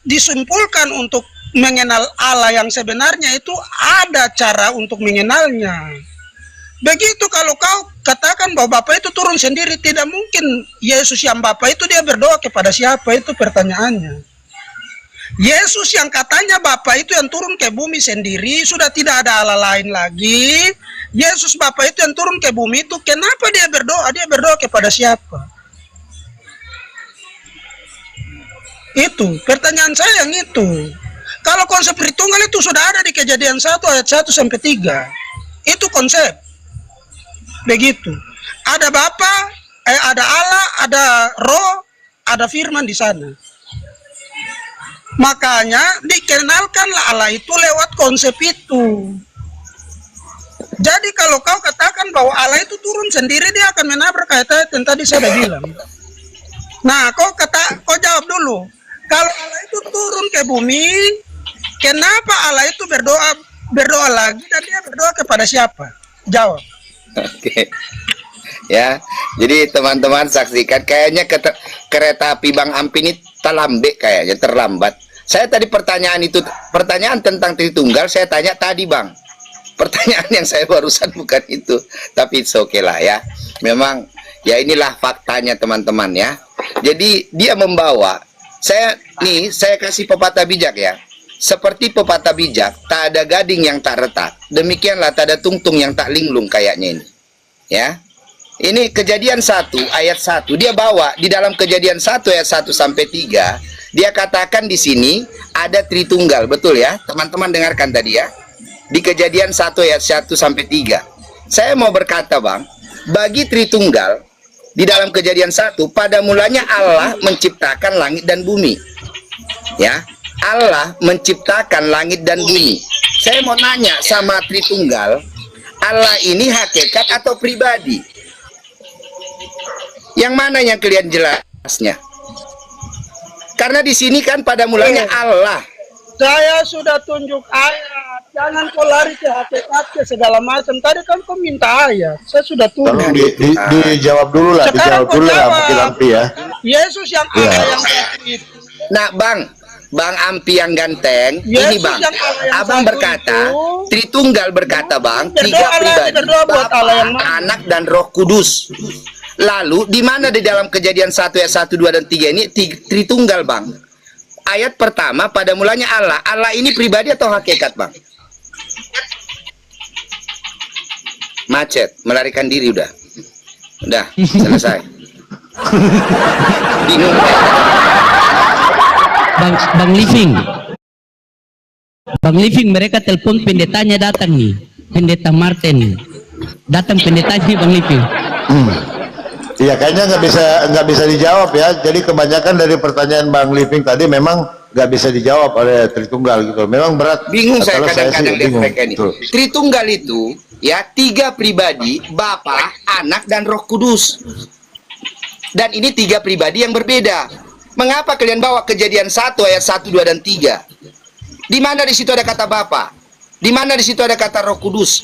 disimpulkan untuk mengenal Allah yang sebenarnya itu ada cara untuk mengenalnya. Begitu kalau kau katakan bahwa Bapa itu turun sendiri, tidak mungkin Yesus yang Bapa itu dia berdoa kepada siapa, itu pertanyaannya. Yesus yang katanya Bapa itu yang turun ke bumi sendiri, sudah tidak ada Allah lain lagi. Yesus Bapa itu yang turun ke bumi itu, kenapa dia berdoa? Dia berdoa kepada siapa? Itu pertanyaan saya yang itu. Kalau konsep Tritunggal itu sudah ada di Kejadian 1 ayat 1 sampai 3. Itu konsep. Begitu. Ada Bapa, ada Allah, ada Roh, ada firman di sana. Makanya dikenalkanlah Allah itu lewat konsep itu. Jadi kalau kau katakan bahwa Allah itu turun sendiri, dia akan menabrak ayat-ayat yang tadi saya sudah bilang. Nah, kau jawab dulu. Kalau Allah itu turun ke bumi, kenapa Allah itu berdoa lagi dan dia berdoa kepada siapa? Jawab. Oke. Ya, jadi teman-teman saksikan kayaknya kereta api Bang Ampi ini terlambat. Saya tadi pertanyaan tentang Tritunggal saya tanya tadi, Bang. Pertanyaan yang saya barusan bukan itu, tapi it's okay lah ya. Memang ya inilah faktanya teman-teman ya. Jadi dia membawa saya kasih pepatah bijak ya. Seperti pepatah bijak, tak ada gading yang tak retak. Demikianlah tak ada tungtung yang tak linglung kayaknya ini. Ya. Ini Kejadian 1 ayat 1. Dia bawa di dalam Kejadian 1 ayat 1 sampai 3, dia katakan di sini ada Tritunggal, betul ya? Teman-teman dengarkan tadi ya. Di Kejadian 1 ayat 1 sampai 3. Saya mau berkata, Bang, bagi Tritunggal di dalam Kejadian 1, pada mulanya Allah menciptakan langit dan bumi. Ya. Allah menciptakan langit dan bumi. Saya mau nanya sama Tritunggal, Allah ini hakikat atau pribadi? Yang mana yang kalian jelasnya? Karena di sini kan pada mulanya Allah. Saya sudah tunjuk ayat. Jangan kau lari ke hakikat ke segala macam. Tadi kan kau minta ayat. Saya sudah tunjuk. Tolong dijawab dulu lah, Sekarang dijawab dulu lah jawab. mungkin Ampi ya. Yesus yang Allah yang satu itu. Nah, Bang Ampi yang ganteng, Yesus ini Bang, yang Allah yang Abang satu berkata, itu, Tritunggal berkata Bang, berdoa tiga lagi, pribadi, berdoa buat Bapa, Allah yang mana? Anak dan Roh Kudus. Lalu di mana di dalam Kejadian 1 ayat 1, 2 dan 3 ini Tritunggal, Bang? Ayat pertama pada mulanya Allah. Allah ini pribadi atau hakikat, Bang? Macet, melarikan diri udah. Udah, selesai. Bingung. Bang Living, mereka telepon pendetanya datang nih, pendeta Martin datang, pendetanya Bang Living. Iya, kayaknya nggak bisa dijawab ya. Jadi kebanyakan dari pertanyaan Bang Living tadi memang nggak bisa dijawab oleh Tritunggal gitu. Memang berat. Bingung saya Kalau kadang-kadang sih lihat bingung. mereka ini. Betul. Tritunggal itu ya tiga pribadi, Bapa, Anak dan Roh Kudus. Dan ini tiga pribadi yang berbeda. Mengapa kalian bawa Kejadian 1 ayat 1, 2 dan 3? Di mana di situ ada kata Bapa? Di mana di situ ada kata Roh Kudus?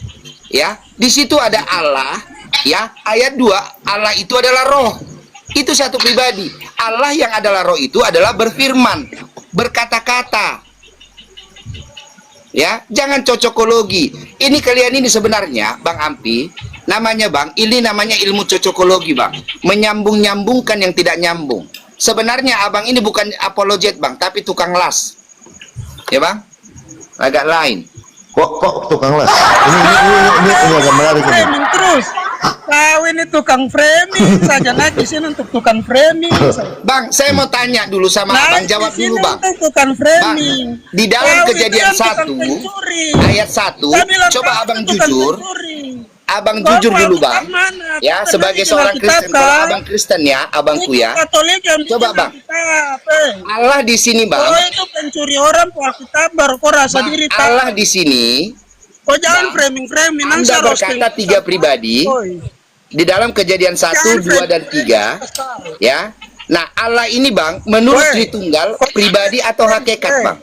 Ya, di situ ada Allah. Ya, ayat 2, Allah itu adalah roh. Itu satu pribadi. Allah yang adalah roh itu adalah berfirman, berkata-kata. Ya, jangan cocokologi. Ini kalian ini sebenarnya, Bang Ampi, namanya Bang, ini namanya ilmu cocokologi, Bang. Menyambung-nyambungkan yang tidak nyambung. Sebenarnya Abang ini bukan apologet, Bang, tapi tukang las. Ya, Bang? Agak lain. Kok tukang las? Ini agak menarik ini. Framing terus. Kau ini tukang framing saja, naik di sini untuk tukang framing. Bang, saya mau tanya dulu sama Abang, jawab dulu, Bang. Untuk tukang framing. Bang, di dalam Kau Kejadian itu yang tukang 1 pencuri. ayat 1, Saya bilang coba kau Abang itu tukang jujur. pencuri. Abang Kau jujur dulu, Alkitab Bang. mana? Ya, Kau sebagai pernah seorang bikin Kristen, Alkitab, kalau kah? Abang Kristen ya, Abangku Itu ya. Katolik yang bikin Coba, Bang. Alkitab, Allah di sini, Bang. Kau itu pencuri orang po Alkitab baru kau rasa Bang, diri tak. Allah di sini, Kau jangan Bang, framing-framing. Anda berkata tiga pribadi di dalam Kejadian 1, 2 dan 3, ya. Nah, Allah ini, Bang, menurut Woi. Tritunggal pribadi atau hakikat, Bang?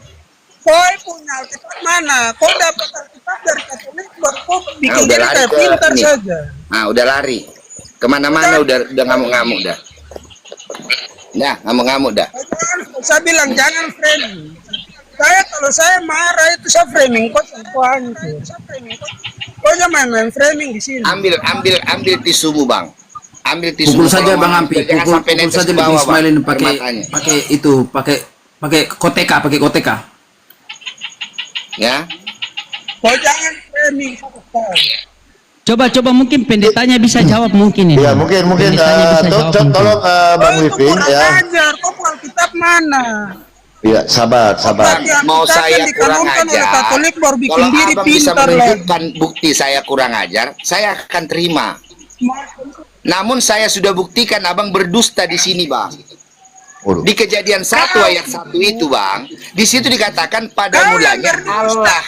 Kau punya Alkitab mana? Kau dapat Alkitab dari Katolik baru kau bikin udah diri lari kayak ke pintar ini. saja. Nah, udah lari. Kemana-mana udah ngamuk-ngamuk dah. Nah, ngamuk-ngamuk dah. Saya bilang jangan framing. Kalau saya marah itu saya framing kok hancur. Kau jangan main framing di sini. Ambil tisumu, Bang. Ambil tisu. Pukul saja Bang Ampi, Jangan pukul sampai netes saja ke Bang bawah, Bang, Ismailin air matanya. pakai koteka. Ya. Kau jangan framing. Coba mungkin pendetanya bisa jawab mungkin ini. Ya, mungkin Pendetanya bisa jawab mungkin. tolong Bang Kau itu Living kurang ya. ajar. Kau punya Alkitab mana? Iya, sabar. Mau saya kurang dikanonkan oleh ajar, Katolik baru bikin kalau diri Abang bisa pintar lah. menunjukkan bukti saya kurang ajar, saya akan terima. Namun saya sudah buktikan Abang berdusta di sini, Bang. Waduh. Di Kejadian 1 ayat 1 itu Bang, di situ dikatakan pada mulanya Allah.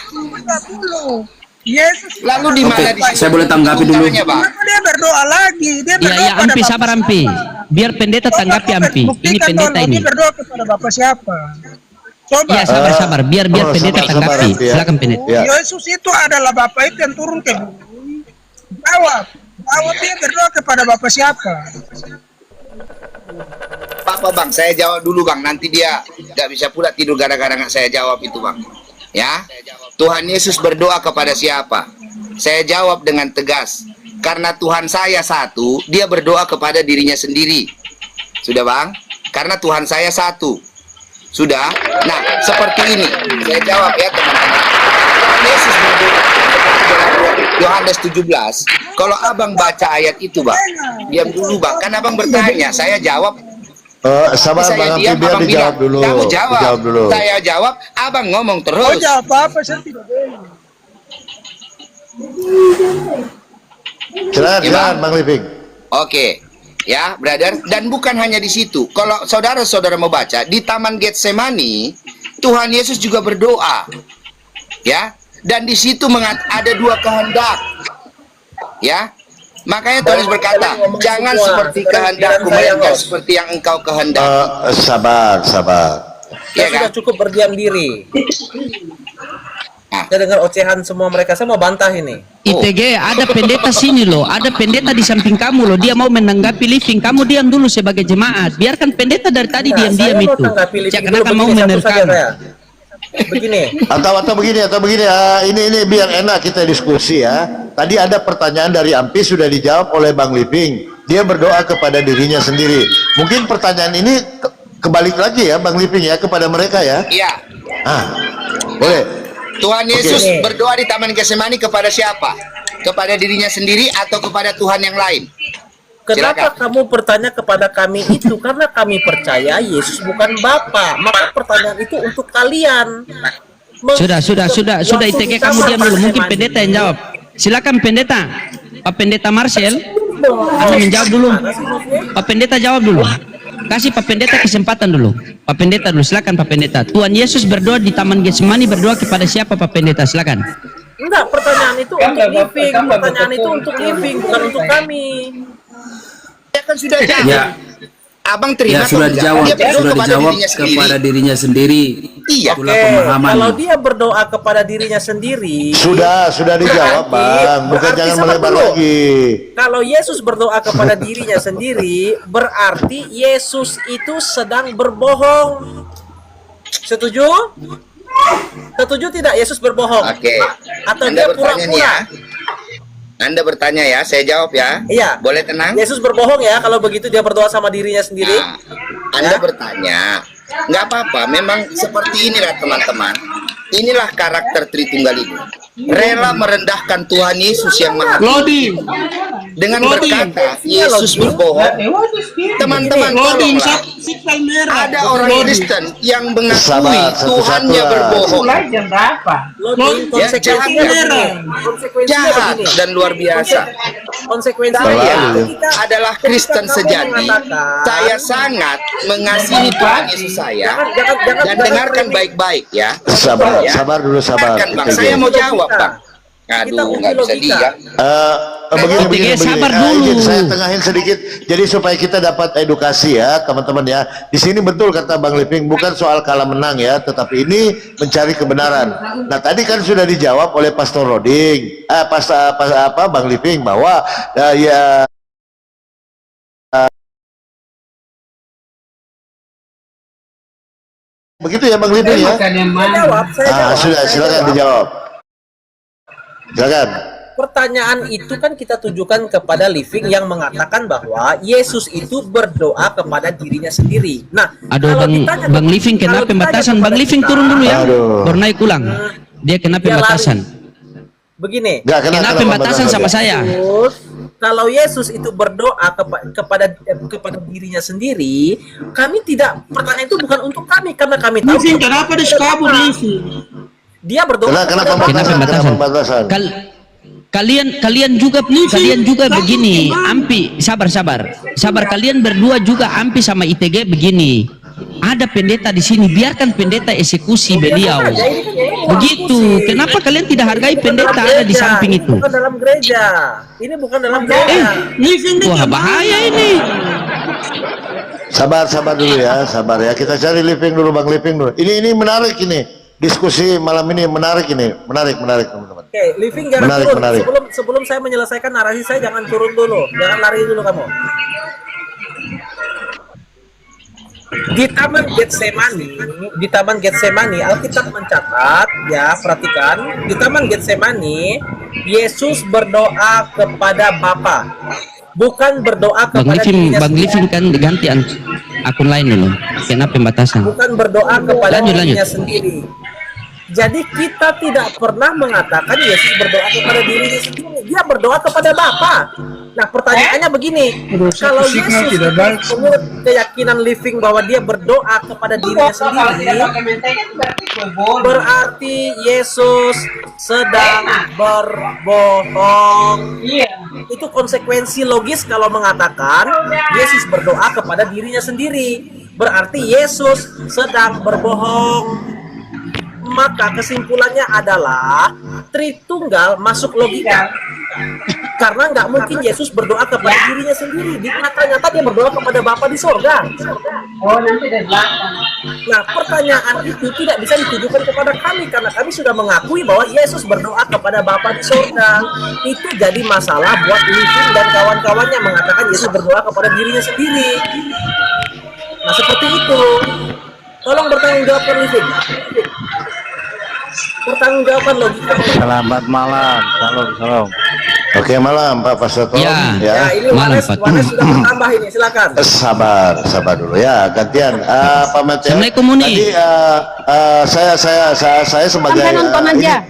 Yesus Lalu di mana di situ Saya boleh tanggapi dulu. tunggalnya, Bang? kenapa dia berdoa lagi? Dia Ya, berdoa ya, pada Ampi, Bapa sabar siapa? Ampi. Biar pendeta tanggapi Ampi. Ini Buktikan pendeta dulu, ini. Dia berdoa kepada Bapak siapa? Coba. Iya, sabar. Biar pendeta sabar, tanggapi. Ampi, ya. Silakan pendeta. Ya. Yesus itu adalah Bapak itu yang turun ke bumi. Jawab dia berdoa kepada Bapak siapa? Apa Bang, saya jawab dulu Bang, nanti dia nggak bisa pula tidur gara-gara nggak saya jawab itu Bang. Ya, Tuhan Yesus berdoa kepada siapa? Saya jawab dengan tegas, karena Tuhan saya satu, dia berdoa kepada dirinya sendiri. Sudah Bang? Karena Tuhan saya satu. Sudah? Nah, seperti ini, saya jawab ya teman-teman. Tuhan Yesus berdoa dalam Yohanes 17. Kalau Abang baca ayat itu Bang, diam dulu Bang, kan Abang bertanya, saya jawab. Sabar Saya Bang Ampi, diam, biar Abang dijawab bilang, dulu. kamu jawab. Dijawab dulu. Saya jawab, Abang ngomong Oh terus. jawab apa? Saya tidak boleh. Silakan, Ya, silakan Bang. Bang Living. Oke, ya, brother. Dan bukan hanya di situ. Kalau saudara-saudara mau baca di Taman Getsemani, Tuhan Yesus juga berdoa, ya. Dan di situ ada dua kehendak, ya. Makanya Tuhan Yesus berkata, jangan seperti kehendakku, melainkan seperti yang engkau kehendaki. Sabar. Ya Saya sudah kan? cukup berdiam diri. Nah. Saya dengar ocehan semua mereka. Saya mau bantah ini. ITG ada pendeta sini loh, ada pendeta di samping kamu loh. Dia mau menanggapi living, kamu diam dulu sebagai jemaat. Biarkan pendeta dari tadi Nah, diam-diam saya mau itu. tanggapi living Jangan dulu, akan mau begini, satu saja menerkam. saya. Begini. Atau begini ini biar enak kita diskusi ya. Tadi ada pertanyaan dari Ampi sudah dijawab oleh Bang Living. Dia berdoa kepada dirinya sendiri. Mungkin pertanyaan ini kebalik lagi ya Bang Living ya kepada mereka ya. Iya. Boleh. Tuhan Yesus Oke. berdoa di Taman Getsemani kepada siapa? Kepada dirinya sendiri atau kepada Tuhan yang lain? Kenapa Silakan. kamu bertanya kepada kami itu? Karena kami percaya Yesus bukan Bapa. Maka pertanyaan itu untuk kalian. Sudah ITG kamu diam dulu. Mungkin pendeta yang jawab. Silakan pendeta. Pak Pendeta Marcel, kamu menjawab dulu. Pak Pendeta jawab dulu. Kasih Pak Pendeta kesempatan dulu. Pak Pendeta dulu, silakan Pak Pendeta. Tuhan Yesus berdoa di Taman Getsemani, berdoa kepada siapa Pak Pendeta? Silakan. Enggak, pertanyaan itu untuk living. Pertanyaan itu untuk living, bukan untuk kami. Ya kan sudah jawab. Ya, Abang terima ya sudah atau enggak? dijawab, Dia berdoa sudah kepada dijawab dirinya sendiri. kepada dirinya sendiri. Iya. Itulah Oke, pemahaman. kalau dia berdoa kepada dirinya sendiri, Sudah dijawab Bang. Bukan berarti jangan sama melebar dulu. lagi. kalau Yesus berdoa kepada dirinya sendiri, berarti Yesus itu sedang berbohong. Setuju? Setuju tidak Yesus berbohong? Oke. Atau Anda dia bertanya nih pura-pura? ya. Anda bertanya ya, saya jawab ya. Iya. Boleh tenang? Yesus berbohong ya kalau begitu dia berdoa sama dirinya sendiri. Nah, Anda bertanya, nggak apa-apa. Memang seperti inilah teman-teman. Inilah karakter Tritunggal ini. Rela merendahkan Tuhan Yesus yang Maha Tinggi. Loading. Dengan berkata Yesus berbohong. Teman-teman, tolonglah. Signal merah. Ada orang Kristen yang mengakui Sabar, satu-satu Tuhannya lah. berbohong. Loading, Ya, jahat, konsekuensinya begini. Konsekuensinya Jahat begini. dan luar biasa. Konsekuensinya Saya ketika- adalah ketika Kristen kamu sejati. mengatakan- Saya sangat mengasihi Tuhan Yesus saya. Dan dengarkan baik-baik ya. Sabar Ya. dulu sabar. Dengarkan, Bang. ITG. Saya mau jawab, Bang. Kita Aduh, uji nggak bisa logika. diam. Begini. sabar dulu. Izin saya tengahin sedikit. Jadi supaya kita dapat edukasi ya, teman-teman ya. Di sini betul kata Bang Living, bukan soal kalah menang ya, tetapi ini mencari kebenaran. Nah, tadi kan sudah dijawab oleh Pastor Roding, Bang Living bahwa ya begitu ya Bang Living ya. Saya jawab. Sudah, Saya silakan jawab. dijawab. Silakan. Pertanyaan itu kan kita tujukan kepada living yang mengatakan bahwa Yesus itu berdoa kepada dirinya sendiri. Nah, Aduh kalau Bang, ditanya Bang ke- Living kena kalau ditanya pembatasan. kepada Bang Living kita, turun dulu ya. Aduh. Baru naik ulang. Dia kena dia pembatasan. Begini, Enggak Kena pembatasan sama saya. Yesus, kalau Yesus itu berdoa kepada dirinya sendiri, kami tidak, pertanyaan itu bukan untuk kami karena kami tahu Living, kenapa diskabur Living? dia berdoa Kena kepada pembatasan. Kalian juga begini. Ampi, sabar. Kalian berdua juga Ampi sama ITG begini. ada pendeta di sini, biarkan pendeta eksekusi beliau. Begitu. Kenapa kalian tidak hargai pendeta ada di samping itu? Bukan dalam gereja. Ini bukan dalam gereja. Wah, bahaya ini. Sabar dulu ya, sabar ya. Kita cari living dulu, Bang Living dulu. Ini menarik ini. Diskusi malam ini menarik ini. Menarik teman-teman. Oke, living jangan Menarik, turun. menarik. Sebelum saya menyelesaikan narasi saya, jangan turun dulu. Jangan lari dulu kamu. Di Taman Getsemani, Alkitab mencatat, ya perhatikan, di Taman Getsemani, Yesus berdoa kepada Bapa, bukan berdoa kepada dirinya Bang sendiri. Living kan ganti akun lain dulu. Kenapa pembatasan? Bukan berdoa kepada Lanjut. dirinya sendiri. Jadi kita tidak pernah mengatakan Yesus berdoa kepada dirinya sendiri. Dia berdoa kepada Bapa. Nah, pertanyaannya begini, kalau Yesus menurut keyakinan living bahwa dia berdoa kepada dirinya sendiri, berarti Yesus sedang berbohong. Itu konsekuensi logis kalau mengatakan Yesus berdoa kepada dirinya sendiri. Berarti Yesus sedang berbohong. Maka kesimpulannya adalah Tritunggal masuk logika. Karena nggak mungkin Yesus berdoa kepada dirinya sendiri. Nyata-nyata dia berdoa kepada Bapa di sorga. Nah, pertanyaan itu tidak bisa ditujukan kepada kami karena kami sudah mengakui bahwa Yesus berdoa kepada Bapa di sorga. Itu jadi masalah buat Living dan kawan-kawannya mengatakan Yesus berdoa kepada dirinya sendiri. Nah, seperti itu. Tolong bertanggung jawabkan Living. Pertanggungjawaban logika. Selamat malam, salam. Oke, malam Pak Pastor Tom. Ya. Ya, ini Malam, Wanes Pak. sudah bertambah ini, silakan. Sabar dulu ya, gantian. Pak Mat ya. Assalamualaikum, Muni. Tadi saya sebagai nonton aja.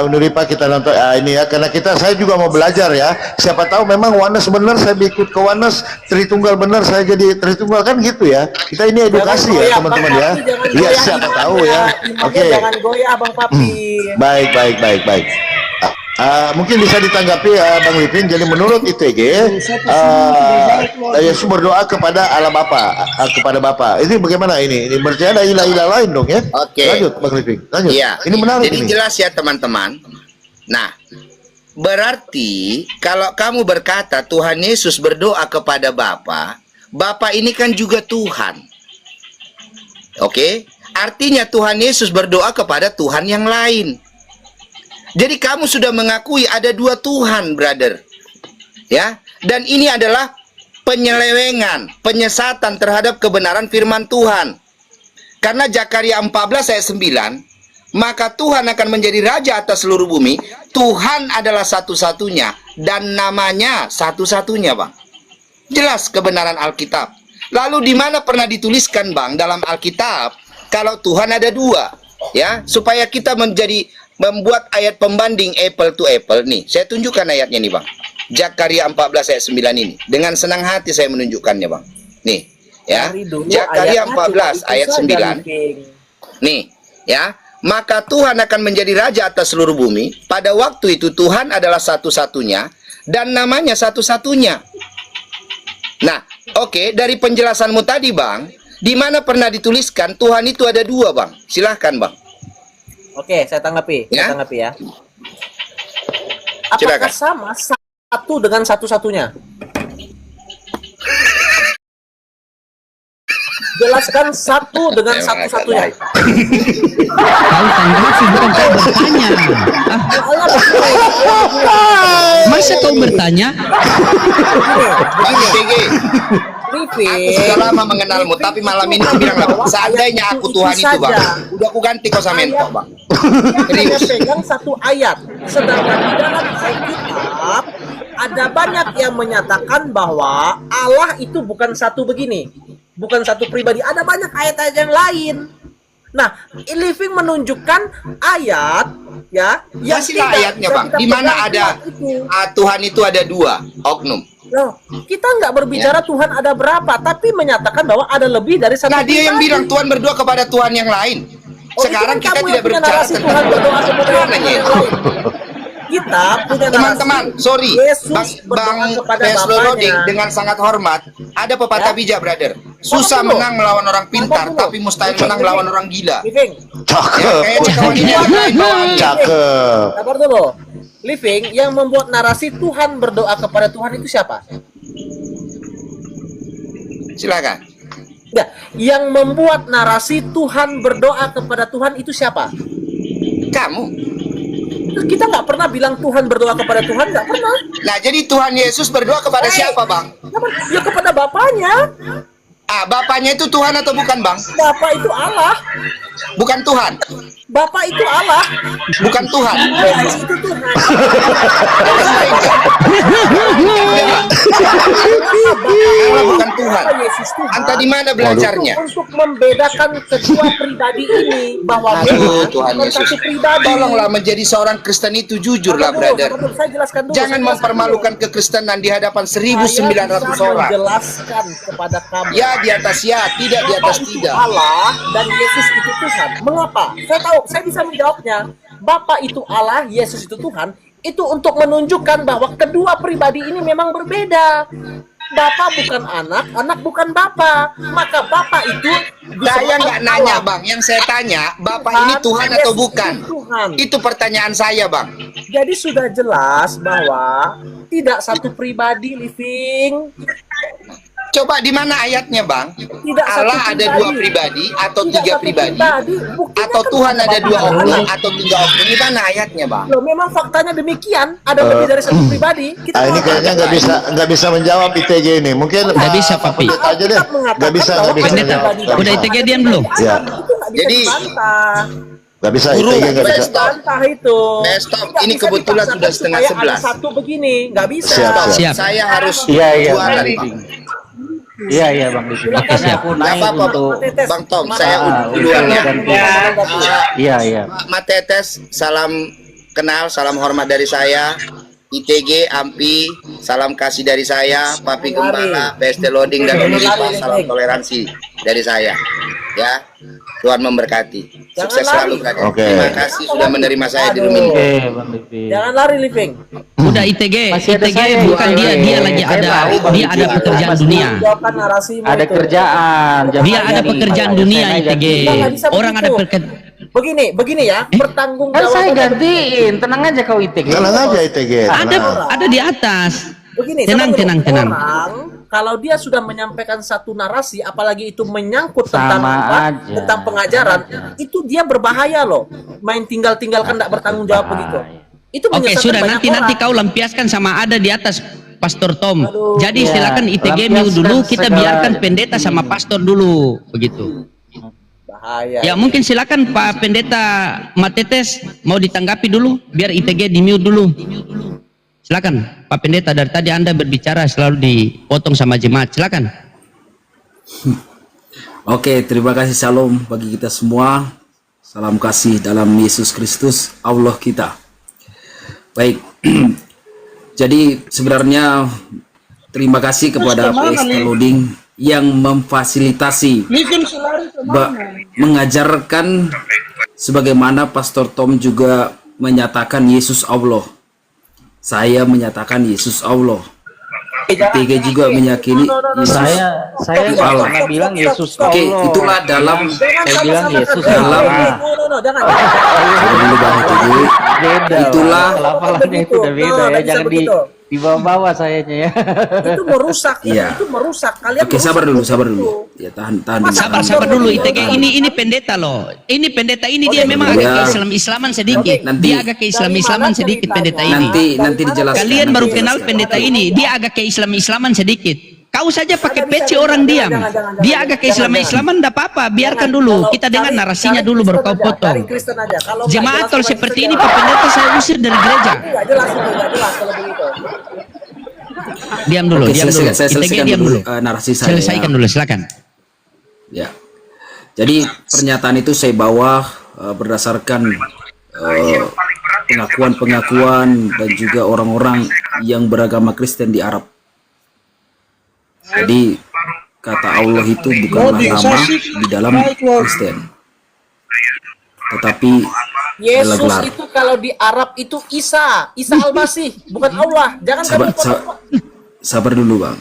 Undur Pak, kita nonton ini ya, karena saya juga mau belajar ya. Siapa tahu memang Wanes benar, saya ikut ke Wanes, Tritunggal benar, saya jadi Tritunggal, kan gitu ya. Kita ini edukasi ya teman-teman ya. Iya, siapa tahu ya. Oke. Jangan goyah Bang Papi. Baik. Mungkin bisa ditanggapi Bang Living. Jadi menurut ITG Yesus berdoa kepada Allah Bapa, kepada Bapa. Ini bagaimana ini? Ini berarti ada ilah-ilah lain dong ya? Oke. Lanjut Bang Living. Lanjut. Iya. Ini menarik Jadi ini. jelas ya teman-teman. Nah, berarti kalau kamu berkata Tuhan Yesus berdoa kepada Bapa, Bapa ini kan juga Tuhan. Oke? Artinya Tuhan Yesus berdoa kepada Tuhan yang lain. Jadi kamu sudah mengakui ada dua Tuhan, brother. Ya, dan ini adalah penyelewengan, penyesatan terhadap kebenaran firman Tuhan. Karena Zakaria 14 ayat 9, maka Tuhan akan menjadi raja atas seluruh bumi. Tuhan adalah satu-satunya dan namanya satu-satunya, Bang. Jelas kebenaran Alkitab. Lalu di mana pernah dituliskan, Bang, dalam Alkitab kalau Tuhan ada dua? Ya, supaya kita membuat ayat pembanding apple to apple nih. Saya tunjukkan ayatnya nih, Bang. Zakaria 14 ayat 9 ini. Dengan senang hati saya menunjukkannya, Bang. Nih, ya. Zakaria 14 ayat 9. Nih, ya. Maka Tuhan akan menjadi raja atas seluruh bumi. Pada waktu itu Tuhan adalah satu-satunya dan namanya satu-satunya. Nah, oke, dari penjelasanmu tadi, Bang, di mana pernah dituliskan Tuhan itu ada dua, Bang? Silahkan, Bang. Oke, saya tanggapi. Ya? Apakah Silakan. sama satu dengan satu-satunya? Jelaskan satu dengan satu-satunya. Kau tanggapi, bukan kau bertanya. Masa kau bertanya? Bang ITG, aku sudah lama mengenalmu, tapi malam ini aku bilang lah, seandainya aku Tuhan itu, Bang, udah aku ganti kau samento, Bang. Hanya pegang satu ayat. Sedangkan di dalam Alkitab ada banyak yang menyatakan bahwa Allah itu bukan satu begini, bukan satu pribadi. Ada banyak ayat-ayat yang lain. Nah, Living menunjukkan ayat ya yang Kasihlah ayatnya, Bang. Di mana ada Tuhan itu ada dua oknum. Loh, kita nggak berbicara Tuhan ada berapa, tapi menyatakan bahwa ada lebih dari satu. Nah, dia yang pribadi. bilang Tuhan berdoa kepada Tuhan yang lain. Oh, Sekarang itu kan kita kamu tidak yang punya berbicara narasi tentang Tuhan berdoa kepada Tuhan yang aja. lain. Kita punya Teman-teman, narasi sorry, Yesus Bang berdoa kepada Teslo Loading Bapaknya. dengan sangat hormat, ada pepatah Ya? bijak, brother. Susah dulu. menang melawan orang pintar, Sabar dulu. tapi mustahil menang melawan orang gila. Living, Ya, Cakep. kayaknya kawan ini yang lain bawaannya. Cakep. sabar dulu. Living, yang membuat narasi Tuhan berdoa kepada Tuhan itu siapa? Silakan. Ya, yang membuat narasi Tuhan berdoa kepada Tuhan itu siapa? Kamu. Kita nggak pernah bilang Tuhan berdoa kepada Tuhan, nggak pernah. Nah, jadi Tuhan Yesus berdoa kepada siapa, Bang? Ya kepada Bapaknya. Ah, Bapaknya itu Tuhan atau bukan, Bang? Bapak itu Allah. Bukan Tuhan. Bapak itu Allah. Bukan Tuhan. Yesus itu Tuhan. Allah bukan Tuhan. Bapak Yesus Tuhan. Anta di mana belajarnya? Untuk membedakan kedua pribadi ini bahwa Aduh, memang Tuhan bukan Yesus. satu pribadi. Tolonglah menjadi seorang Kristen itu jujurlah, Sabar dulu, brother. sabar dulu. Saya jelaskan dulu. Jangan saya jelaskan mempermalukan dulu. kekristenan di hadapan Saya 1.900 bisa orang. menjelaskan kepada kamu. Ya di atas ya, tidak di atas Bapak itu tidak. Allah dan Yesus itu Tuhan. Mengapa? Saya tahu, saya bisa menjawabnya. Bapak itu Allah, Yesus itu Tuhan. Itu untuk menunjukkan bahwa kedua pribadi ini memang berbeda. Bapak bukan anak, anak bukan bapak. Maka bapak itu Saya disebut nggak nanya, Allah. Bang. Yang saya tanya, Bapak ini Tuhan atau Yesus bukan? itu Tuhan. Itu pertanyaan saya, Bang. Jadi sudah jelas bahwa tidak satu pribadi living. Coba di mana ayatnya, Bang? Tidak satu Allah ada pribadi. 2 pribadi atau Tidak 3 satu pribadi? Buktinya Atau kan Tuhan ada 2 Bapak oknum Allah. atau 3 oknum? Di mana ayatnya, Bang? Loh, memang faktanya demikian. Ada lebih dari satu pribadi. Kita Ah, ini mengatakan- kayaknya nggak bisa menjawab ITG ini. Mungkin Nggak bisa, Papi. Pendeta aja deh. Nggak bisa Pendeta, menjawab. udah ITG diam dulu. Ya. Itu nggak bisa Jadi, dibantah. Nggak bisa Guru, ITG nggak saya bisa. stop. Bantah itu. Stop. Nggak Ini bisa kebetulan dipaksakan sudah setengah supaya 11. ada satu begini, nggak bisa. Siap, siap. Siap. Saya harus Iya, jualan, Bang. Bang. Iya Bang Living. Silakan, Makanya ya. aku Nggak naik apa-apa, untuk Bang Tom. Mana? Saya duluan ya. Iya. Mak Tetes, salam kenal, salam hormat dari saya. ITG, Ampi, salam kasih dari saya. Papi Gembala, PST Loading dan Unilipa, salam toleransi dari saya. Ya, Tuhan memberkati. Sukses Jangan selalu, lari. Brother. Oke. Terima kasih sudah menerima saya di rumah ini. Oke Bang Living. Jangan lari living. Udah ITG, Masih ada ITG saya, bukan Bang. dia lagi Saya ada tahu, Bang. dia ada pekerjaan Pasti. dunia. Jawabkan narasimu Ada itu. kerjaan. Dia ada pekerjaan dunia ITG. Kita nggak bisa Orang ada begitu. pekerjaan. Begini ya, bertanggung Kan saya jawab. gantiin. Tenang aja kau ITG. Tenang aja ITG. Ada di atas. Begini, Tenang, sama dulu. tenang. Orang kalau dia sudah menyampaikan satu narasi, apalagi itu menyangkut Sama tentang apa, aja. tentang pengajaran, itu dia berbahaya loh. Main tinggal-tinggalkan tidak bertanggung jawab begitu. Itu Oke, menyesatkan sudah banyak nanti orang. kau lampiaskan sama ada di atas Pastor Tom. Aduh. Jadi Ya, silakan ITG mute lampiaskan dulu, kita segala- biarkan pendeta sama pastor dulu, begitu. Bahaya. Ya mungkin silakan Pak Pendeta Matetes mau ditanggapi dulu, biar ITG di mute dulu. Silakan Pak Pendeta, dari tadi Anda berbicara selalu dipotong sama jemaat. Silakan. Oke, terima kasih, shalom bagi kita semua. Salam kasih dalam Yesus Kristus, Allah kita. Baik, jadi sebenarnya terima kasih kepada PST Loading yang memfasilitasi Living selari kemana? mengajarkan sebagaimana Pastor Tom juga menyatakan Yesus Allah. Saya menyatakan Yesus Allah. ITG juga meyakini Yesus. Saya nggak Allah. pernah bilang Yesus Allah. Oke, itulah dalam Saya bilang Yesus dalam Allah. Jangan. dulu Bang ITG. Beda. Itulah pelafalannya itu udah beda ya. Nggak bisa Jangan begitu. di bawah-bawah sayanya ya. Itu merusak. Iya. Itu merusak. Kalian Oke, sabar merusak dulu. itu. Ya, tahan dulu. Sabar dulu ITG, ini pendeta loh. Ini pendeta ini dia memang agak ya. Keislaman sedikit. Nanti- Dia agak Keislaman sedikit pendeta ini. Nanti dijelaskan. Kalian Nanti baru dijelaskan. kenal pendeta ini, dia agak Keislaman sedikit. Kau saja pakai peci orang diam. Dia agak Keislaman enggak apa-apa, biarkan dulu. Kita dengar narasinya dulu baru kau potong. Jemaat kalau seperti ini Pak Pendeta saya usir dari gereja. Enggak jelas itu, enggak jelas kalau begitu. Diam dulu, Oke, diam dulu. selesaikan. Saya ITG selesaikan diam dulu, dulu. narasi saya. Selesaikan dulu, silakan. Ya. Jadi pernyataan itu saya bawa berdasarkan pengakuan-pengakuan dan juga orang-orang yang beragama Kristen di Arab. Jadi kata Allah itu bukanlah nama di dalam Kristen, tetapi adalah Yesus gelar. itu kalau di Arab itu Isa Al-Masih, bukan Allah. Jangan kami Sabar dulu Bang.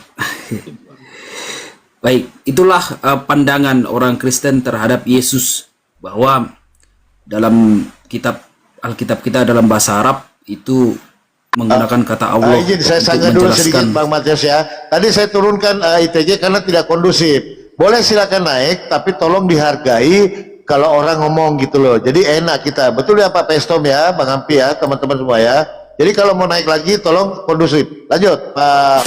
Baik, itulah pandangan orang Kristen terhadap Yesus, bahwa dalam kitab Alkitab kita dalam bahasa Arab itu menggunakan kata Allah izin saya untuk sanggah dulu sedikit menjelaskan. Bang Matius ya. Tadi saya turunkan ITJ karena tidak kondusif. Boleh silakan naik, tapi tolong dihargai kalau orang ngomong gitu loh. Jadi enak kita. Betul ya Pak Pestom ya, Bang Ampi ya, teman-teman semua ya. Jadi kalau mau naik lagi tolong kondusif. Lanjut Pak.